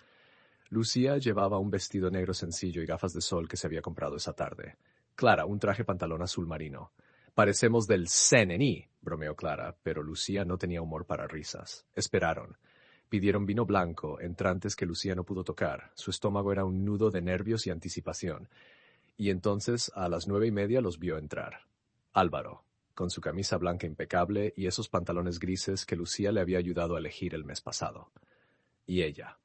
[SPEAKER 1] Lucía llevaba un vestido negro sencillo y gafas de sol que se había comprado esa tarde. Clara, un traje pantalón azul marino. Parecemos del CNI, bromeó Clara, pero Lucía no tenía humor para risas. Esperaron. Pidieron vino blanco, entrantes que Lucía no pudo tocar. Su estómago era un nudo de nervios y anticipación. Y entonces, a las 9:30, los vio entrar. Álvaro, con su camisa blanca impecable y esos pantalones grises que Lucía le había ayudado a elegir el mes pasado. Y ella.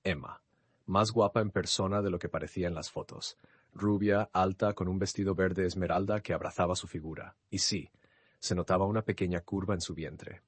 [SPEAKER 1] Emma, más guapa en persona de lo que parecía en las fotos. Rubia, alta, con un vestido verde esmeralda que abrazaba su figura. Y sí, se notaba una pequeña curva en su vientre.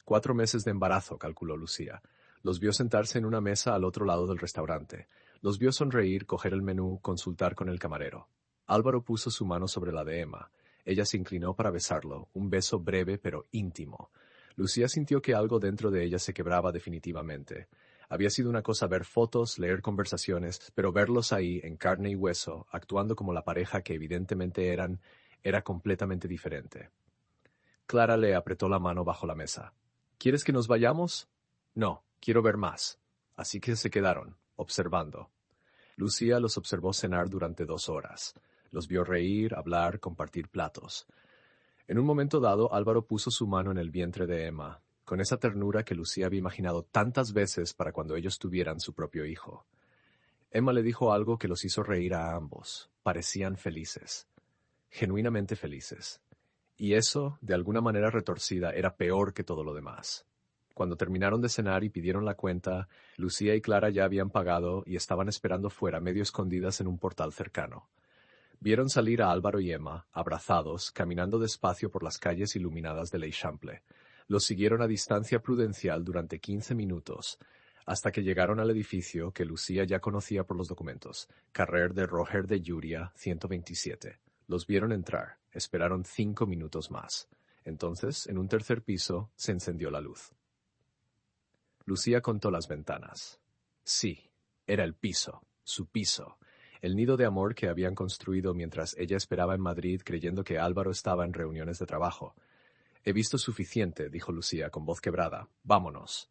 [SPEAKER 1] 4 meses de embarazo, calculó Lucía. Los vio sentarse en una mesa al otro lado del restaurante. Los vio sonreír, coger el menú, consultar con el camarero. Álvaro puso su mano sobre la de Emma. Ella se inclinó para besarlo, un beso breve pero íntimo. Lucía sintió que algo dentro de ella se quebraba definitivamente. Había sido una cosa ver fotos, leer conversaciones, pero verlos ahí, en carne y hueso, actuando como la pareja que evidentemente eran, era completamente diferente. Clara le apretó la mano bajo la mesa. ¿Quieres que nos vayamos? No, quiero ver más. Así que se quedaron, observando. Lucía los observó cenar durante 2 horas. Los vio reír, hablar, compartir platos. En un momento dado, Álvaro puso su mano en el vientre de Emma, con esa ternura que Lucía había imaginado tantas veces para cuando ellos tuvieran su propio hijo. Emma le dijo algo que los hizo reír a ambos. Parecían felices. Genuinamente felices. Y eso, de alguna manera retorcida, era peor que todo lo demás. Cuando terminaron de cenar y pidieron la cuenta, Lucía y Clara ya habían pagado y estaban esperando fuera, medio escondidas en un portal cercano. Vieron salir a Álvaro y Emma, abrazados, caminando despacio por las calles iluminadas de l'Eixample. Los siguieron a distancia prudencial durante 15 minutos, hasta que llegaron al edificio que Lucía ya conocía por los documentos, Carrer de Roger de Llúria, 127. Los vieron entrar, esperaron 5 minutos más. Entonces, en un tercer piso, se encendió la luz. Lucía contó las ventanas. Sí, era el piso, su piso, el nido de amor que habían construido mientras ella esperaba en Madrid creyendo que Álvaro estaba en reuniones de trabajo. He visto suficiente, dijo Lucía con voz quebrada. Vámonos.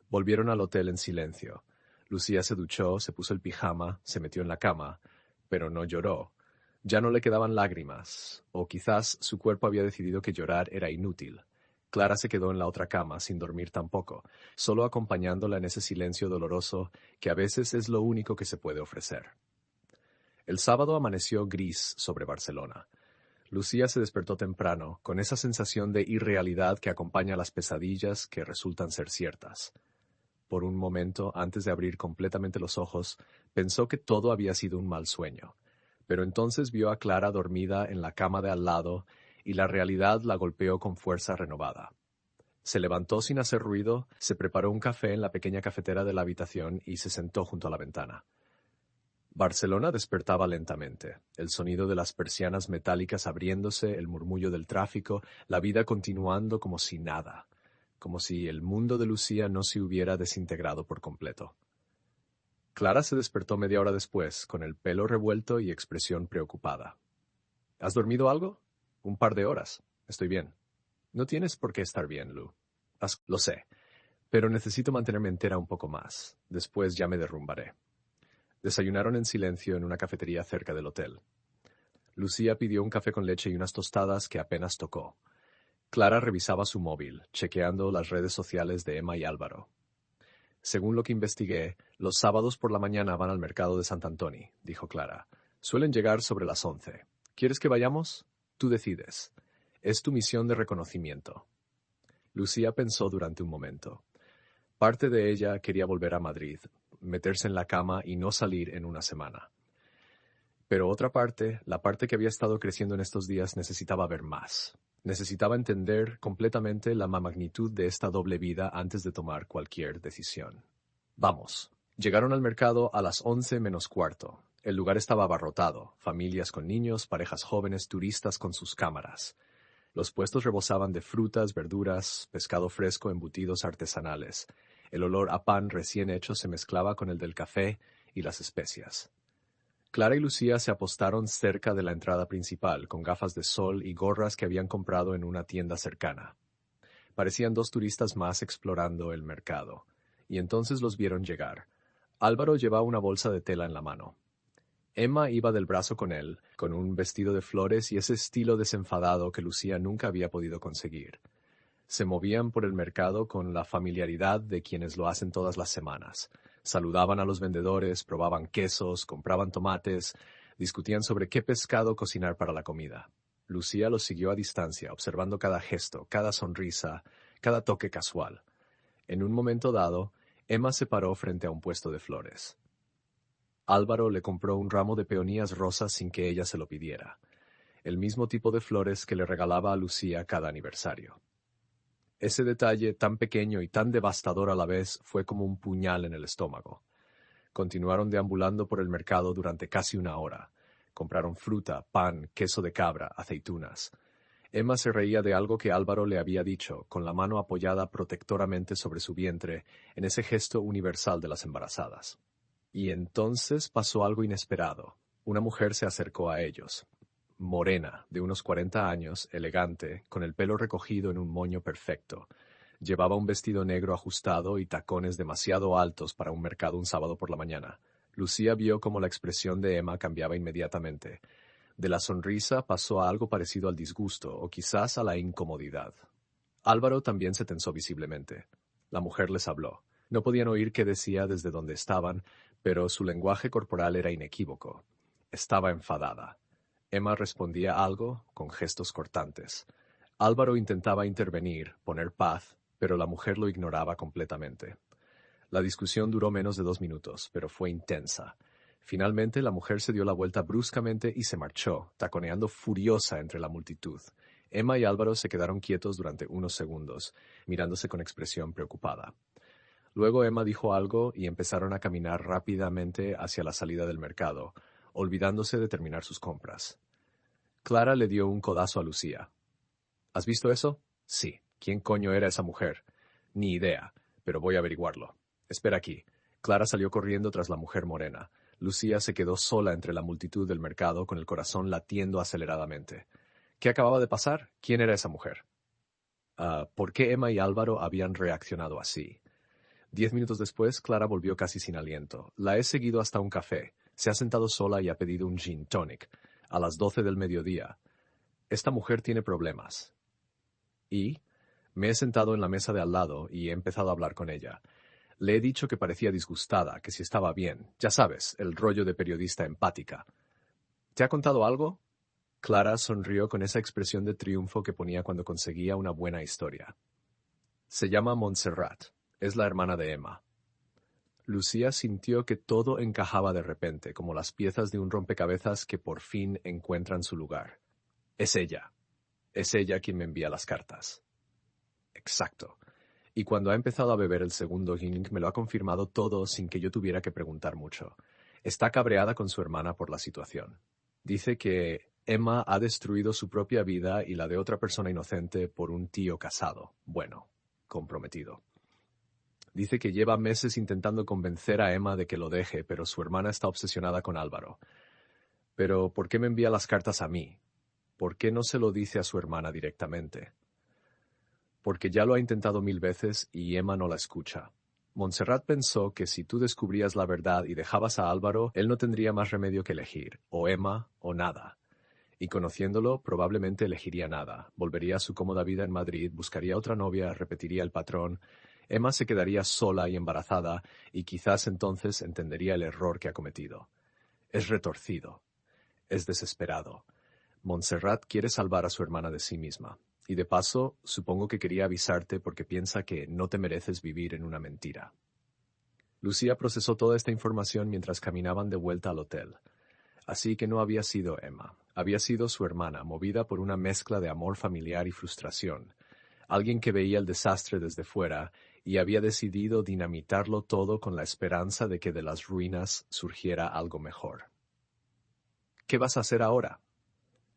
[SPEAKER 1] Volvieron al hotel en silencio. Lucía se duchó, se puso el pijama, se metió en la cama, pero no lloró. Ya no le quedaban lágrimas, o quizás su cuerpo había decidido que llorar era inútil. Clara se quedó en la otra cama, sin dormir tampoco, solo acompañándola en ese silencio doloroso que a veces es lo único que se puede ofrecer. El sábado amaneció gris sobre Barcelona. Lucía se despertó temprano, con esa sensación de irrealidad que acompaña a las pesadillas que resultan ser ciertas. Por un momento, antes de abrir completamente los ojos, pensó que todo había sido un mal sueño. Pero entonces vio a Clara dormida en la cama de al lado y la realidad la golpeó con fuerza renovada. Se levantó sin hacer ruido, se preparó un café en la pequeña cafetera de la habitación y se sentó junto a la ventana. Barcelona despertaba lentamente, el sonido de las persianas metálicas abriéndose, el murmullo del tráfico, la vida continuando como si nada, como si el mundo de Lucía no se hubiera desintegrado por completo. Clara se despertó media hora después, con el pelo revuelto y expresión preocupada. ¿Has dormido algo? Un par de horas. Estoy bien. No tienes por qué estar bien, Lu. Lo sé, pero necesito mantenerme entera un poco más. Después ya me derrumbaré. Desayunaron en silencio en una cafetería cerca del hotel. Lucía pidió un café con leche y unas tostadas que apenas tocó. Clara revisaba su móvil, chequeando las redes sociales de Emma y Álvaro. Según lo que investigué, los sábados por la mañana van al mercado de Sant Antoni, dijo Clara. Suelen llegar sobre las 11. ¿Quieres que vayamos? Tú decides. Es tu misión de reconocimiento. Lucía pensó durante un momento. Parte de ella quería volver a Madrid, meterse en la cama y no salir en una semana. Pero otra parte, la parte que había estado creciendo en estos días, necesitaba ver más. Necesitaba entender completamente la magnitud de esta doble vida antes de tomar cualquier decisión. Vamos. Llegaron al mercado a las 11 menos cuarto. El lugar estaba abarrotado, familias con niños, parejas jóvenes, turistas con sus cámaras. Los puestos rebosaban de frutas, verduras, pescado fresco, embutidos artesanales. El olor a pan recién hecho se mezclaba con el del café y las especias. Clara y Lucía se apostaron cerca de la entrada principal, con gafas de sol y gorras que habían comprado en una tienda cercana. Parecían dos turistas más explorando el mercado, y entonces los vieron llegar. Álvaro llevaba una bolsa de tela en la mano. Emma iba del brazo con él, con un vestido de flores y ese estilo desenfadado que Lucía nunca había podido conseguir. Se movían por el mercado con la familiaridad de quienes lo hacen todas las semanas. Saludaban a los vendedores, probaban quesos, compraban tomates, discutían sobre qué pescado cocinar para la comida. Lucía los siguió a distancia, observando cada gesto, cada sonrisa, cada toque casual. En un momento dado, Emma se paró frente a un puesto de flores. Álvaro le compró un ramo de peonías rosas sin que ella se lo pidiera, el mismo tipo de flores que le regalaba a Lucía cada aniversario. Ese detalle, tan pequeño y tan devastador a la vez, fue como un puñal en el estómago. Continuaron deambulando por el mercado durante casi una hora. Compraron fruta, pan, queso de cabra, aceitunas. Emma se reía de algo que Álvaro le había dicho, con la mano apoyada protectoramente sobre su vientre, en ese gesto universal de las embarazadas. Y entonces pasó algo inesperado. Una mujer se acercó a ellos. Morena, de unos 40 años, elegante, con el pelo recogido en un moño perfecto. Llevaba un vestido negro ajustado y tacones demasiado altos para un mercado un sábado por la mañana. Lucía vio cómo la expresión de Emma cambiaba inmediatamente. De la sonrisa pasó a algo parecido al disgusto, o quizás a la incomodidad. Álvaro también se tensó visiblemente. La mujer les habló. No podían oír qué decía desde donde estaban, pero su lenguaje corporal era inequívoco. Estaba enfadada. Emma respondía algo con gestos cortantes. Álvaro intentaba intervenir, poner paz, pero la mujer lo ignoraba completamente. La discusión duró menos de 2 minutos, pero fue intensa. Finalmente la mujer se dio la vuelta bruscamente y se marchó, taconeando furiosa entre la multitud. Emma y Álvaro se quedaron quietos durante unos segundos, mirándose con expresión preocupada. Luego Emma dijo algo y empezaron a caminar rápidamente hacia la salida del mercado, olvidándose de terminar sus compras. Clara le dio un codazo a Lucía. ¿Has visto eso? Sí. ¿Quién coño era esa mujer? Ni idea, pero voy a averiguarlo. Espera aquí. Clara salió corriendo tras la mujer morena. Lucía se quedó sola entre la multitud del mercado con el corazón latiendo aceleradamente. ¿Qué acababa de pasar? ¿Quién era esa mujer? ¿Por qué Emma y Álvaro habían reaccionado así? 10 minutos después, Clara volvió casi sin aliento. La he seguido hasta un café. Se ha sentado sola y ha pedido un gin tonic. A las 12 del mediodía. Esta mujer tiene problemas. Y me he sentado en la mesa de al lado y he empezado a hablar con ella. Le he dicho que parecía disgustada, que si estaba bien. Ya sabes, el rollo de periodista empática. ¿Te ha contado algo? Clara sonrió con esa expresión de triunfo que ponía cuando conseguía una buena historia. Se llama Montserrat. Es la hermana de Emma. Lucía sintió que todo encajaba de repente, como las piezas de un rompecabezas que por fin encuentran su lugar. Es ella. Es ella quien me envía las cartas. Exacto. Y cuando ha empezado a beber el segundo gin, me lo ha confirmado todo sin que yo tuviera que preguntar mucho. Está cabreada con su hermana por la situación. Dice que Emma ha destruido su propia vida y la de otra persona inocente por un tío casado. Bueno, comprometido. Dice que lleva meses intentando convencer a Emma de que lo deje, pero su hermana está obsesionada con Álvaro. Pero, ¿por qué me envía las cartas a mí? ¿Por qué no se lo dice a su hermana directamente? Porque ya lo ha intentado 1000 veces y Emma no la escucha. Montserrat pensó que si tú descubrías la verdad y dejabas a Álvaro, él no tendría más remedio que elegir, o Emma o nada. Y conociéndolo, probablemente elegiría nada. Volvería a su cómoda vida en Madrid, buscaría otra novia, repetiría el patrón. Emma se quedaría sola y embarazada, y quizás entonces entendería el error que ha cometido. Es retorcido. Es desesperado. Montserrat quiere salvar a su hermana de sí misma. Y de paso, supongo que quería avisarte porque piensa que no te mereces vivir en una mentira. Lucía procesó toda esta información mientras caminaban de vuelta al hotel. Así que no había sido Emma. Había sido su hermana, movida por una mezcla de amor familiar y frustración. Alguien que veía el desastre desde fuera y había decidido dinamitarlo todo con la esperanza de que de las ruinas surgiera algo mejor. ¿Qué vas a hacer ahora?,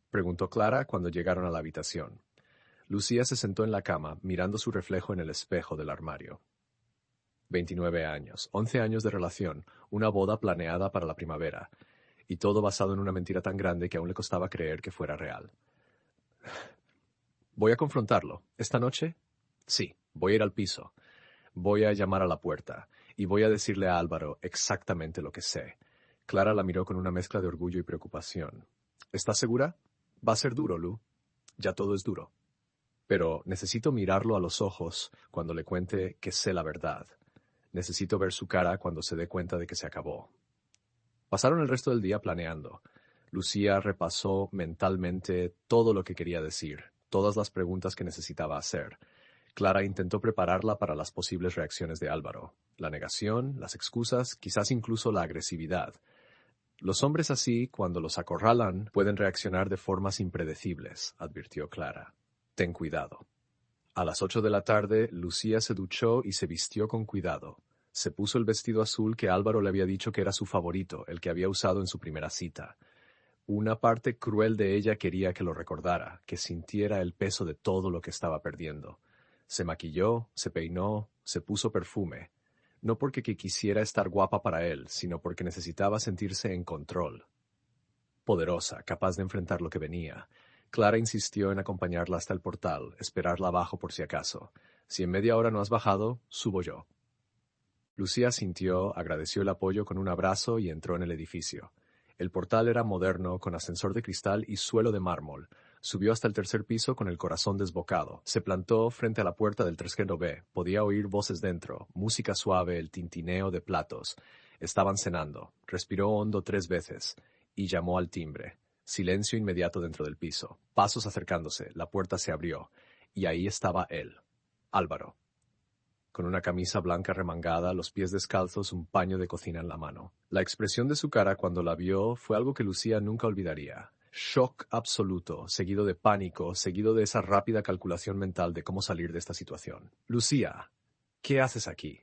[SPEAKER 1] preguntó Clara cuando llegaron a la habitación. Lucía se sentó en la cama, mirando su reflejo en el espejo del armario. 29 años, 11 años de relación, una boda planeada para la primavera, y todo basado en una mentira tan grande que aún le costaba creer que fuera real. Voy a confrontarlo. ¿Esta noche? Sí, voy a ir al piso. Voy a llamar a la puerta, y voy a decirle a Álvaro exactamente lo que sé. Clara la miró con una mezcla de orgullo y preocupación. ¿Estás segura? Va a ser duro, Lu. Ya todo es duro. Pero necesito mirarlo a los ojos cuando le cuente que sé la verdad. Necesito ver su cara cuando se dé cuenta de que se acabó. Pasaron el resto del día planeando. Lucía repasó mentalmente todo lo que quería decir, todas las preguntas que necesitaba hacer. Clara intentó prepararla para las posibles reacciones de Álvaro. La negación, las excusas, quizás incluso la agresividad. Los hombres así, cuando los acorralan, pueden reaccionar de formas impredecibles, advirtió Clara. Ten cuidado. A las 8 de la tarde, Lucía se duchó y se vistió con cuidado. Se puso el vestido azul que Álvaro le había dicho que era su favorito, el que había usado en su primera cita. Una parte cruel de ella quería que lo recordara, que sintiera el peso de todo lo que estaba perdiendo. Se maquilló, se peinó, se puso perfume. No porque quisiera estar guapa para él, sino porque necesitaba sentirse en control. Poderosa, capaz de enfrentar lo que venía. Clara insistió en acompañarla hasta el portal, esperarla abajo por si acaso. Si en media hora no has bajado, subo yo. Lucía asintió, agradeció el apoyo con un abrazo y entró en el edificio. El portal era moderno, con ascensor de cristal y suelo de mármol. Subió hasta el tercer piso con el corazón desbocado. Se plantó frente a la puerta del 3B. Podía oír voces dentro, música suave, el tintineo de platos. Estaban cenando. Respiró hondo 3 veces y llamó al timbre. Silencio inmediato dentro del piso. Pasos acercándose. La puerta se abrió. Y ahí estaba él. Álvaro. Con una camisa blanca remangada, los pies descalzos, un paño de cocina en la mano. La expresión de su cara cuando la vio fue algo que Lucía nunca olvidaría. Shock absoluto, seguido de pánico, seguido de esa rápida calculación mental de cómo salir de esta situación. Lucía, ¿qué haces aquí?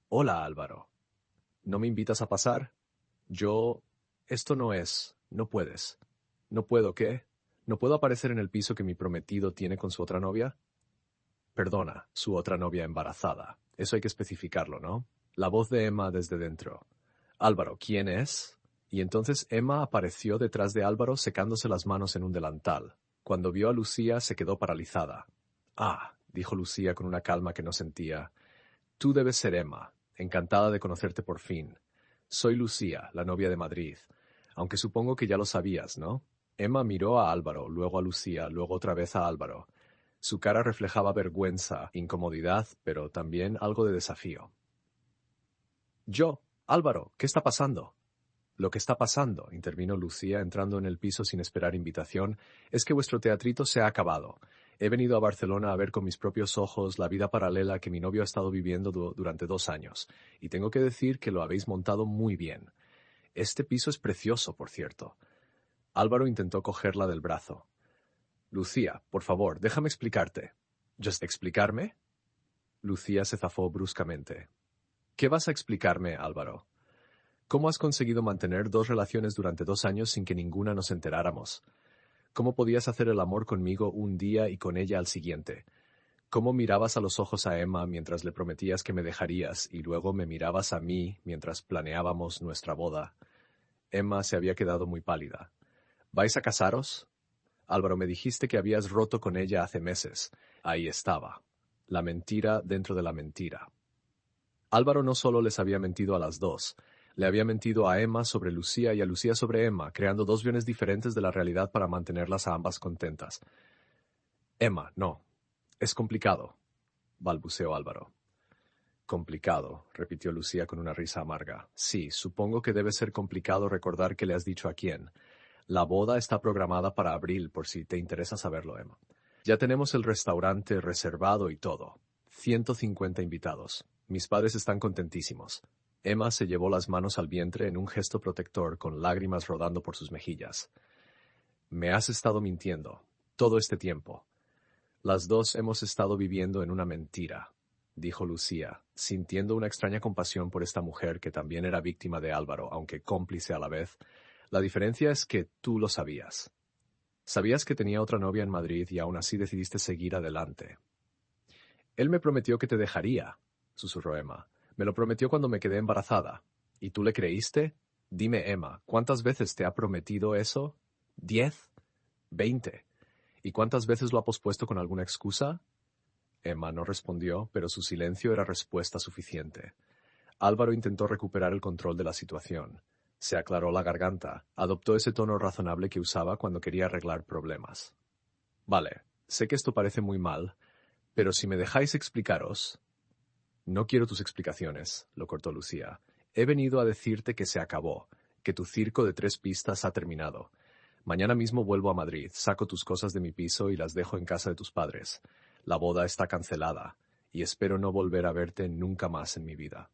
[SPEAKER 1] Hola, Álvaro. ¿No me invitas a pasar? Yo... Esto no es... No puedes. ¿No puedo qué? ¿No puedo aparecer en el piso que mi prometido tiene con su otra novia? Perdona, su otra novia embarazada. Eso hay que especificarlo, ¿no? La voz de Emma desde dentro. Álvaro, ¿quién es? Y entonces Emma apareció detrás de Álvaro secándose las manos en un delantal. Cuando vio a Lucía se quedó paralizada. Ah, dijo Lucía con una calma que no sentía. Tú debes ser Emma. Encantada de conocerte por fin. Soy Lucía, la novia de Madrid. Aunque supongo que ya lo sabías, ¿no? Emma miró a Álvaro, luego a Lucía, luego otra vez a Álvaro. Su cara reflejaba vergüenza, incomodidad, pero también algo de desafío. Álvaro, ¿qué está pasando? Lo que está pasando, intervino Lucía entrando en el piso sin esperar invitación, es que vuestro teatrito se ha acabado. He venido a Barcelona a ver con mis propios ojos la vida paralela que mi novio ha estado viviendo durante 2 años, y tengo que decir que lo habéis montado muy bien. Este piso es precioso, por cierto. Álvaro intentó cogerla del brazo. Lucía, por favor, déjame explicarte. ¿Explicarme? Lucía se zafó bruscamente. ¿Qué vas a explicarme, Álvaro? ¿Cómo has conseguido mantener 2 relaciones durante 2 años sin que ninguna nos enteráramos? ¿Cómo podías hacer el amor conmigo un día y con ella al siguiente? ¿Cómo mirabas a los ojos a Emma mientras le prometías que me dejarías y luego me mirabas a mí mientras planeábamos nuestra boda? Emma se había quedado muy pálida. ¿Vais a casaros? Álvaro, me dijiste que habías roto con ella hace meses. Ahí estaba. La mentira dentro de la mentira. Álvaro no solo les había mentido a las dos, le había mentido a Emma sobre Lucía y a Lucía sobre Emma, creando 2 versiones diferentes de la realidad para mantenerlas a ambas contentas. Emma, no. Es complicado, balbuceó Álvaro. Complicado, repitió Lucía con una risa amarga. Sí, supongo que debe ser complicado recordar que le has dicho a quién. La boda está programada para abril, por si te interesa saberlo, Emma. Ya tenemos el restaurante reservado y todo. 150 invitados. Mis padres están contentísimos. Emma se llevó las manos al vientre en un gesto protector con lágrimas rodando por sus mejillas. Me has estado mintiendo. Todo este tiempo. Las dos hemos estado viviendo en una mentira, dijo Lucía, sintiendo una extraña compasión por esta mujer que también era víctima de Álvaro, aunque cómplice a la vez. La diferencia es que tú lo sabías. Sabías que tenía otra novia en Madrid y aún así decidiste seguir adelante. Él me prometió que te dejaría, susurró Emma. Me lo prometió cuando me quedé embarazada. ¿Y tú le creíste? Dime, Emma, ¿cuántas veces te ha prometido eso? ¿10? ¿20? ¿Y cuántas veces lo ha pospuesto con alguna excusa? Emma no respondió, pero su silencio era respuesta suficiente. Álvaro intentó recuperar el control de la situación. Se aclaró la garganta, adoptó ese tono razonable que usaba cuando quería arreglar problemas. Vale, sé que esto parece muy mal, pero si me dejáis explicaros... No quiero tus explicaciones, lo cortó Lucía. He venido a decirte que se acabó, que tu circo de 3 pistas ha terminado. Mañana mismo vuelvo a Madrid, saco tus cosas de mi piso y las dejo en casa de tus padres. La boda está cancelada, y espero no volver a verte nunca más en mi vida.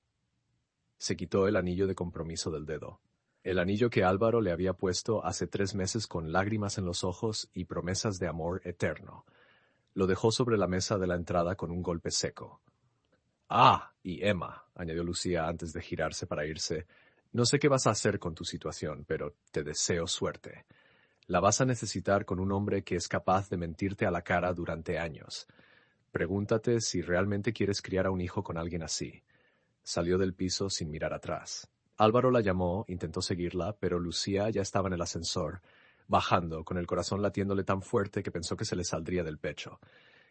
[SPEAKER 1] Se quitó el anillo de compromiso del dedo. El anillo que Álvaro le había puesto hace 3 meses con lágrimas en los ojos y promesas de amor eterno. Lo dejó sobre la mesa de la entrada con un golpe seco. Ah, y Emma, añadió Lucía antes de girarse para irse, no sé qué vas a hacer con tu situación, pero te deseo suerte. La vas a necesitar con un hombre que es capaz de mentirte a la cara durante años. Pregúntate si realmente quieres criar a un hijo con alguien así. Salió del piso sin mirar atrás. Álvaro la llamó, intentó seguirla, pero Lucía ya estaba en el ascensor, bajando, con el corazón latiéndole tan fuerte que pensó que se le saldría del pecho.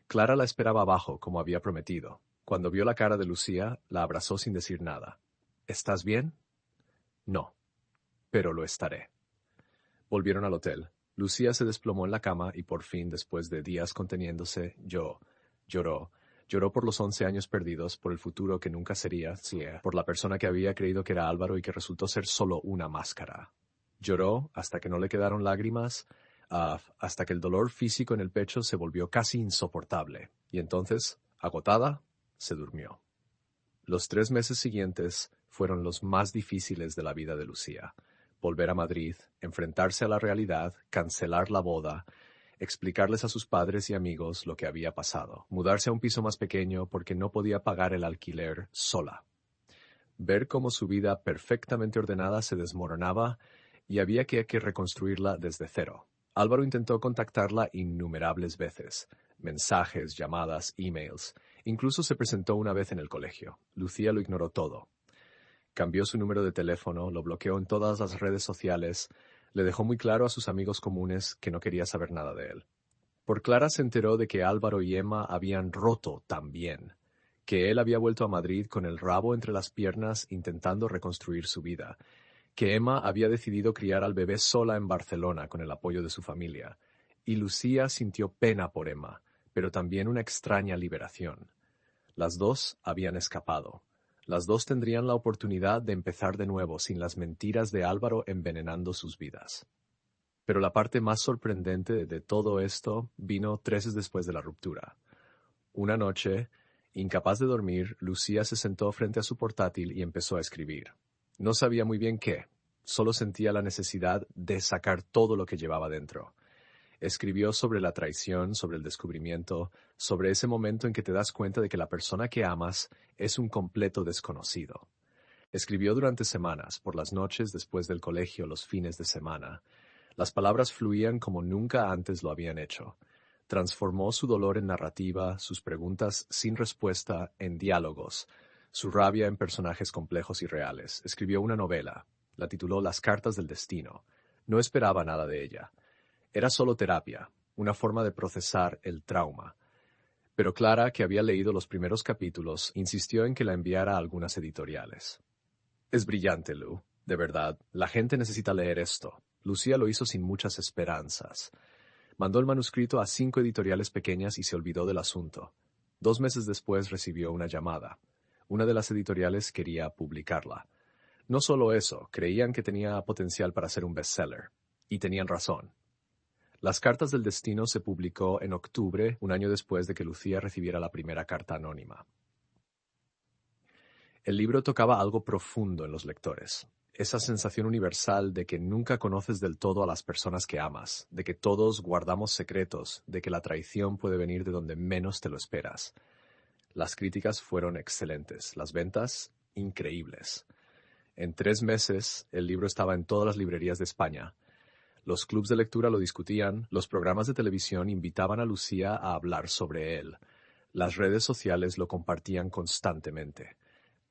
[SPEAKER 1] Clara la esperaba abajo, como había prometido. Cuando vio la cara de Lucía, la abrazó sin decir nada. ¿Estás bien? No, pero lo estaré. Volvieron al hotel. Lucía se desplomó en la cama y por fin, después de días conteniéndose, lloró. Lloró por los 11 años perdidos, por el futuro que nunca sería, por la persona que había creído que era Álvaro y que resultó ser solo una máscara. Lloró hasta que no le quedaron lágrimas, hasta que el dolor físico en el pecho se volvió casi insoportable. Y entonces, agotada, se durmió. Los 3 meses siguientes fueron los más difíciles de la vida de Lucía. volver a Madrid, enfrentarse a la realidad, cancelar la boda, explicarles a sus padres y amigos lo que había pasado, mudarse a un piso más pequeño porque no podía pagar el alquiler sola, ver cómo su vida perfectamente ordenada se desmoronaba y había que reconstruirla desde cero. Álvaro intentó contactarla innumerables veces, mensajes, llamadas, emails. Incluso se presentó una vez en el colegio. Lucía lo ignoró todo. Cambió su número de teléfono, lo bloqueó en todas las redes sociales, le dejó muy claro a sus amigos comunes que no quería saber nada de él. Por Clara se enteró de que Álvaro y Emma habían roto también, que él había vuelto a Madrid con el rabo entre las piernas intentando reconstruir su vida, que Emma había decidido criar al bebé sola en Barcelona con el apoyo de su familia, y Lucía sintió pena por Emma, pero también una extraña liberación. Las dos habían escapado. Las dos tendrían la oportunidad de empezar de nuevo sin las mentiras de Álvaro envenenando sus vidas. Pero la parte más sorprendente de todo esto vino 3 meses después de la ruptura. Una noche, incapaz de dormir, Lucía se sentó frente a su portátil y empezó a escribir. No sabía muy bien qué, solo sentía la necesidad de sacar todo lo que llevaba dentro. Escribió sobre la traición, sobre el descubrimiento, sobre ese momento en que te das cuenta de que la persona que amas es un completo desconocido. Escribió durante semanas, por las noches, después del colegio, los fines de semana. Las palabras fluían como nunca antes lo habían hecho. Transformó su dolor en narrativa, sus preguntas sin respuesta en diálogos, su rabia en personajes complejos y reales. Escribió una novela. La tituló Las cartas del destino. No esperaba nada de ella. Era solo terapia, una forma de procesar el trauma. Pero Clara, que había leído los primeros capítulos, insistió en que la enviara a algunas editoriales. Es brillante, Lu. De verdad, la gente necesita leer esto. Lucía lo hizo sin muchas esperanzas. Mandó el manuscrito a 5 editoriales pequeñas y se olvidó del asunto. 2 meses después recibió una llamada. Una de las editoriales quería publicarla. No solo eso, creían que tenía potencial para ser un bestseller. Y tenían razón. Las cartas del destino se publicó en octubre, un año después de que Lucía recibiera la primera carta anónima. El libro tocaba algo profundo en los lectores. Esa sensación universal de que nunca conoces del todo a las personas que amas, de que todos guardamos secretos, de que la traición puede venir de donde menos te lo esperas. Las críticas fueron excelentes, las ventas increíbles. En 3 meses, el libro estaba en todas las librerías de España. Los clubs de lectura lo discutían, los programas de televisión invitaban a Lucía a hablar sobre él. Las redes sociales lo compartían constantemente.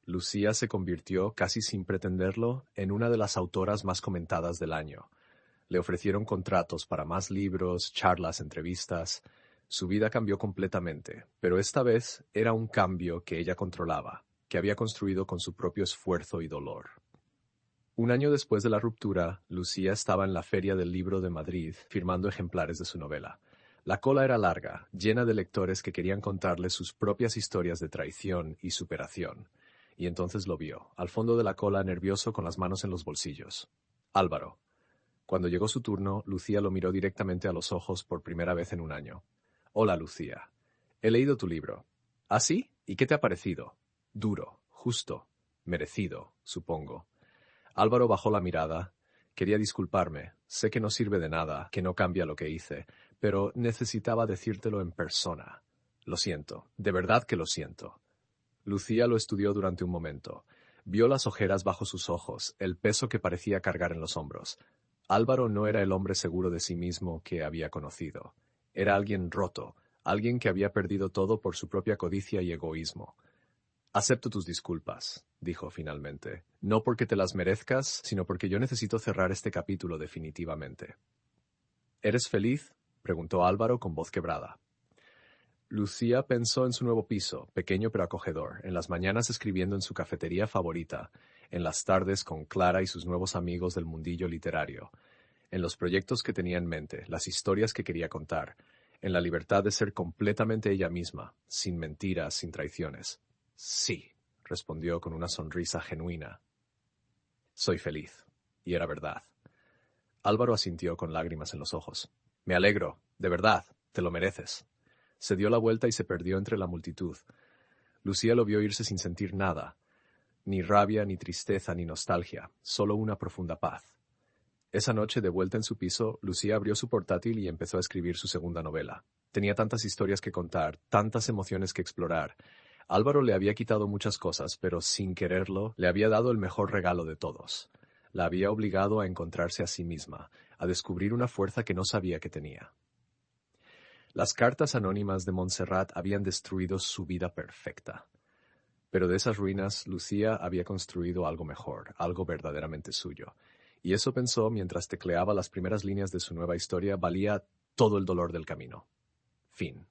[SPEAKER 1] Lucía se convirtió, casi sin pretenderlo, en una de las autoras más comentadas del año. Le ofrecieron contratos para más libros, charlas, entrevistas. Su vida cambió completamente, pero esta vez era un cambio que ella controlaba, que había construido con su propio esfuerzo y dolor. Un año después de la ruptura, Lucía estaba en la Feria del Libro de Madrid, firmando ejemplares de su novela. La cola era larga, llena de lectores que querían contarle sus propias historias de traición y superación. Y entonces lo vio, al fondo de la cola, nervioso, con las manos en los bolsillos. Álvaro. Cuando llegó su turno, Lucía lo miró directamente a los ojos por primera vez en un año. Hola, Lucía. He leído tu libro. ¿Ah, sí? ¿Y qué te ha parecido? Duro, justo, merecido, supongo. Álvaro bajó la mirada. Quería disculparme. Sé que no sirve de nada, que no cambia lo que hice, pero necesitaba decírtelo en persona. Lo siento, de verdad que lo siento. Lucía lo estudió durante un momento. Vio las ojeras bajo sus ojos, el peso que parecía cargar en los hombros. Álvaro no era el hombre seguro de sí mismo que había conocido. Era alguien roto, alguien que había perdido todo por su propia codicia y egoísmo. Acepto tus disculpas, dijo finalmente. No porque te las merezcas, sino porque yo necesito cerrar este capítulo definitivamente. ¿Eres feliz?, preguntó Álvaro con voz quebrada. Lucía pensó en su nuevo piso, pequeño pero acogedor, en las mañanas escribiendo en su cafetería favorita, en las tardes con Clara y sus nuevos amigos del mundillo literario, en los proyectos que tenía en mente, las historias que quería contar, en la libertad de ser completamente ella misma, sin mentiras, sin traiciones. Sí, respondió con una sonrisa genuina. Soy feliz. Y era verdad. Álvaro asintió con lágrimas en los ojos. Me alegro, de verdad, te lo mereces. Se dio la vuelta y se perdió entre la multitud. Lucía lo vio irse sin sentir nada, ni rabia, ni tristeza, ni nostalgia, solo una profunda paz. Esa noche, de vuelta en su piso, Lucía abrió su portátil y empezó a escribir su segunda novela. Tenía tantas historias que contar, tantas emociones que explorar. Álvaro le había quitado muchas cosas, pero sin quererlo, le había dado el mejor regalo de todos. La había obligado a encontrarse a sí misma, a descubrir una fuerza que no sabía que tenía. Las cartas anónimas de Montserrat habían destruido su vida perfecta. Pero de esas ruinas, Lucía había construido algo mejor, algo verdaderamente suyo. Y eso pensó mientras tecleaba las primeras líneas de su nueva historia valía todo el dolor del camino. Fin.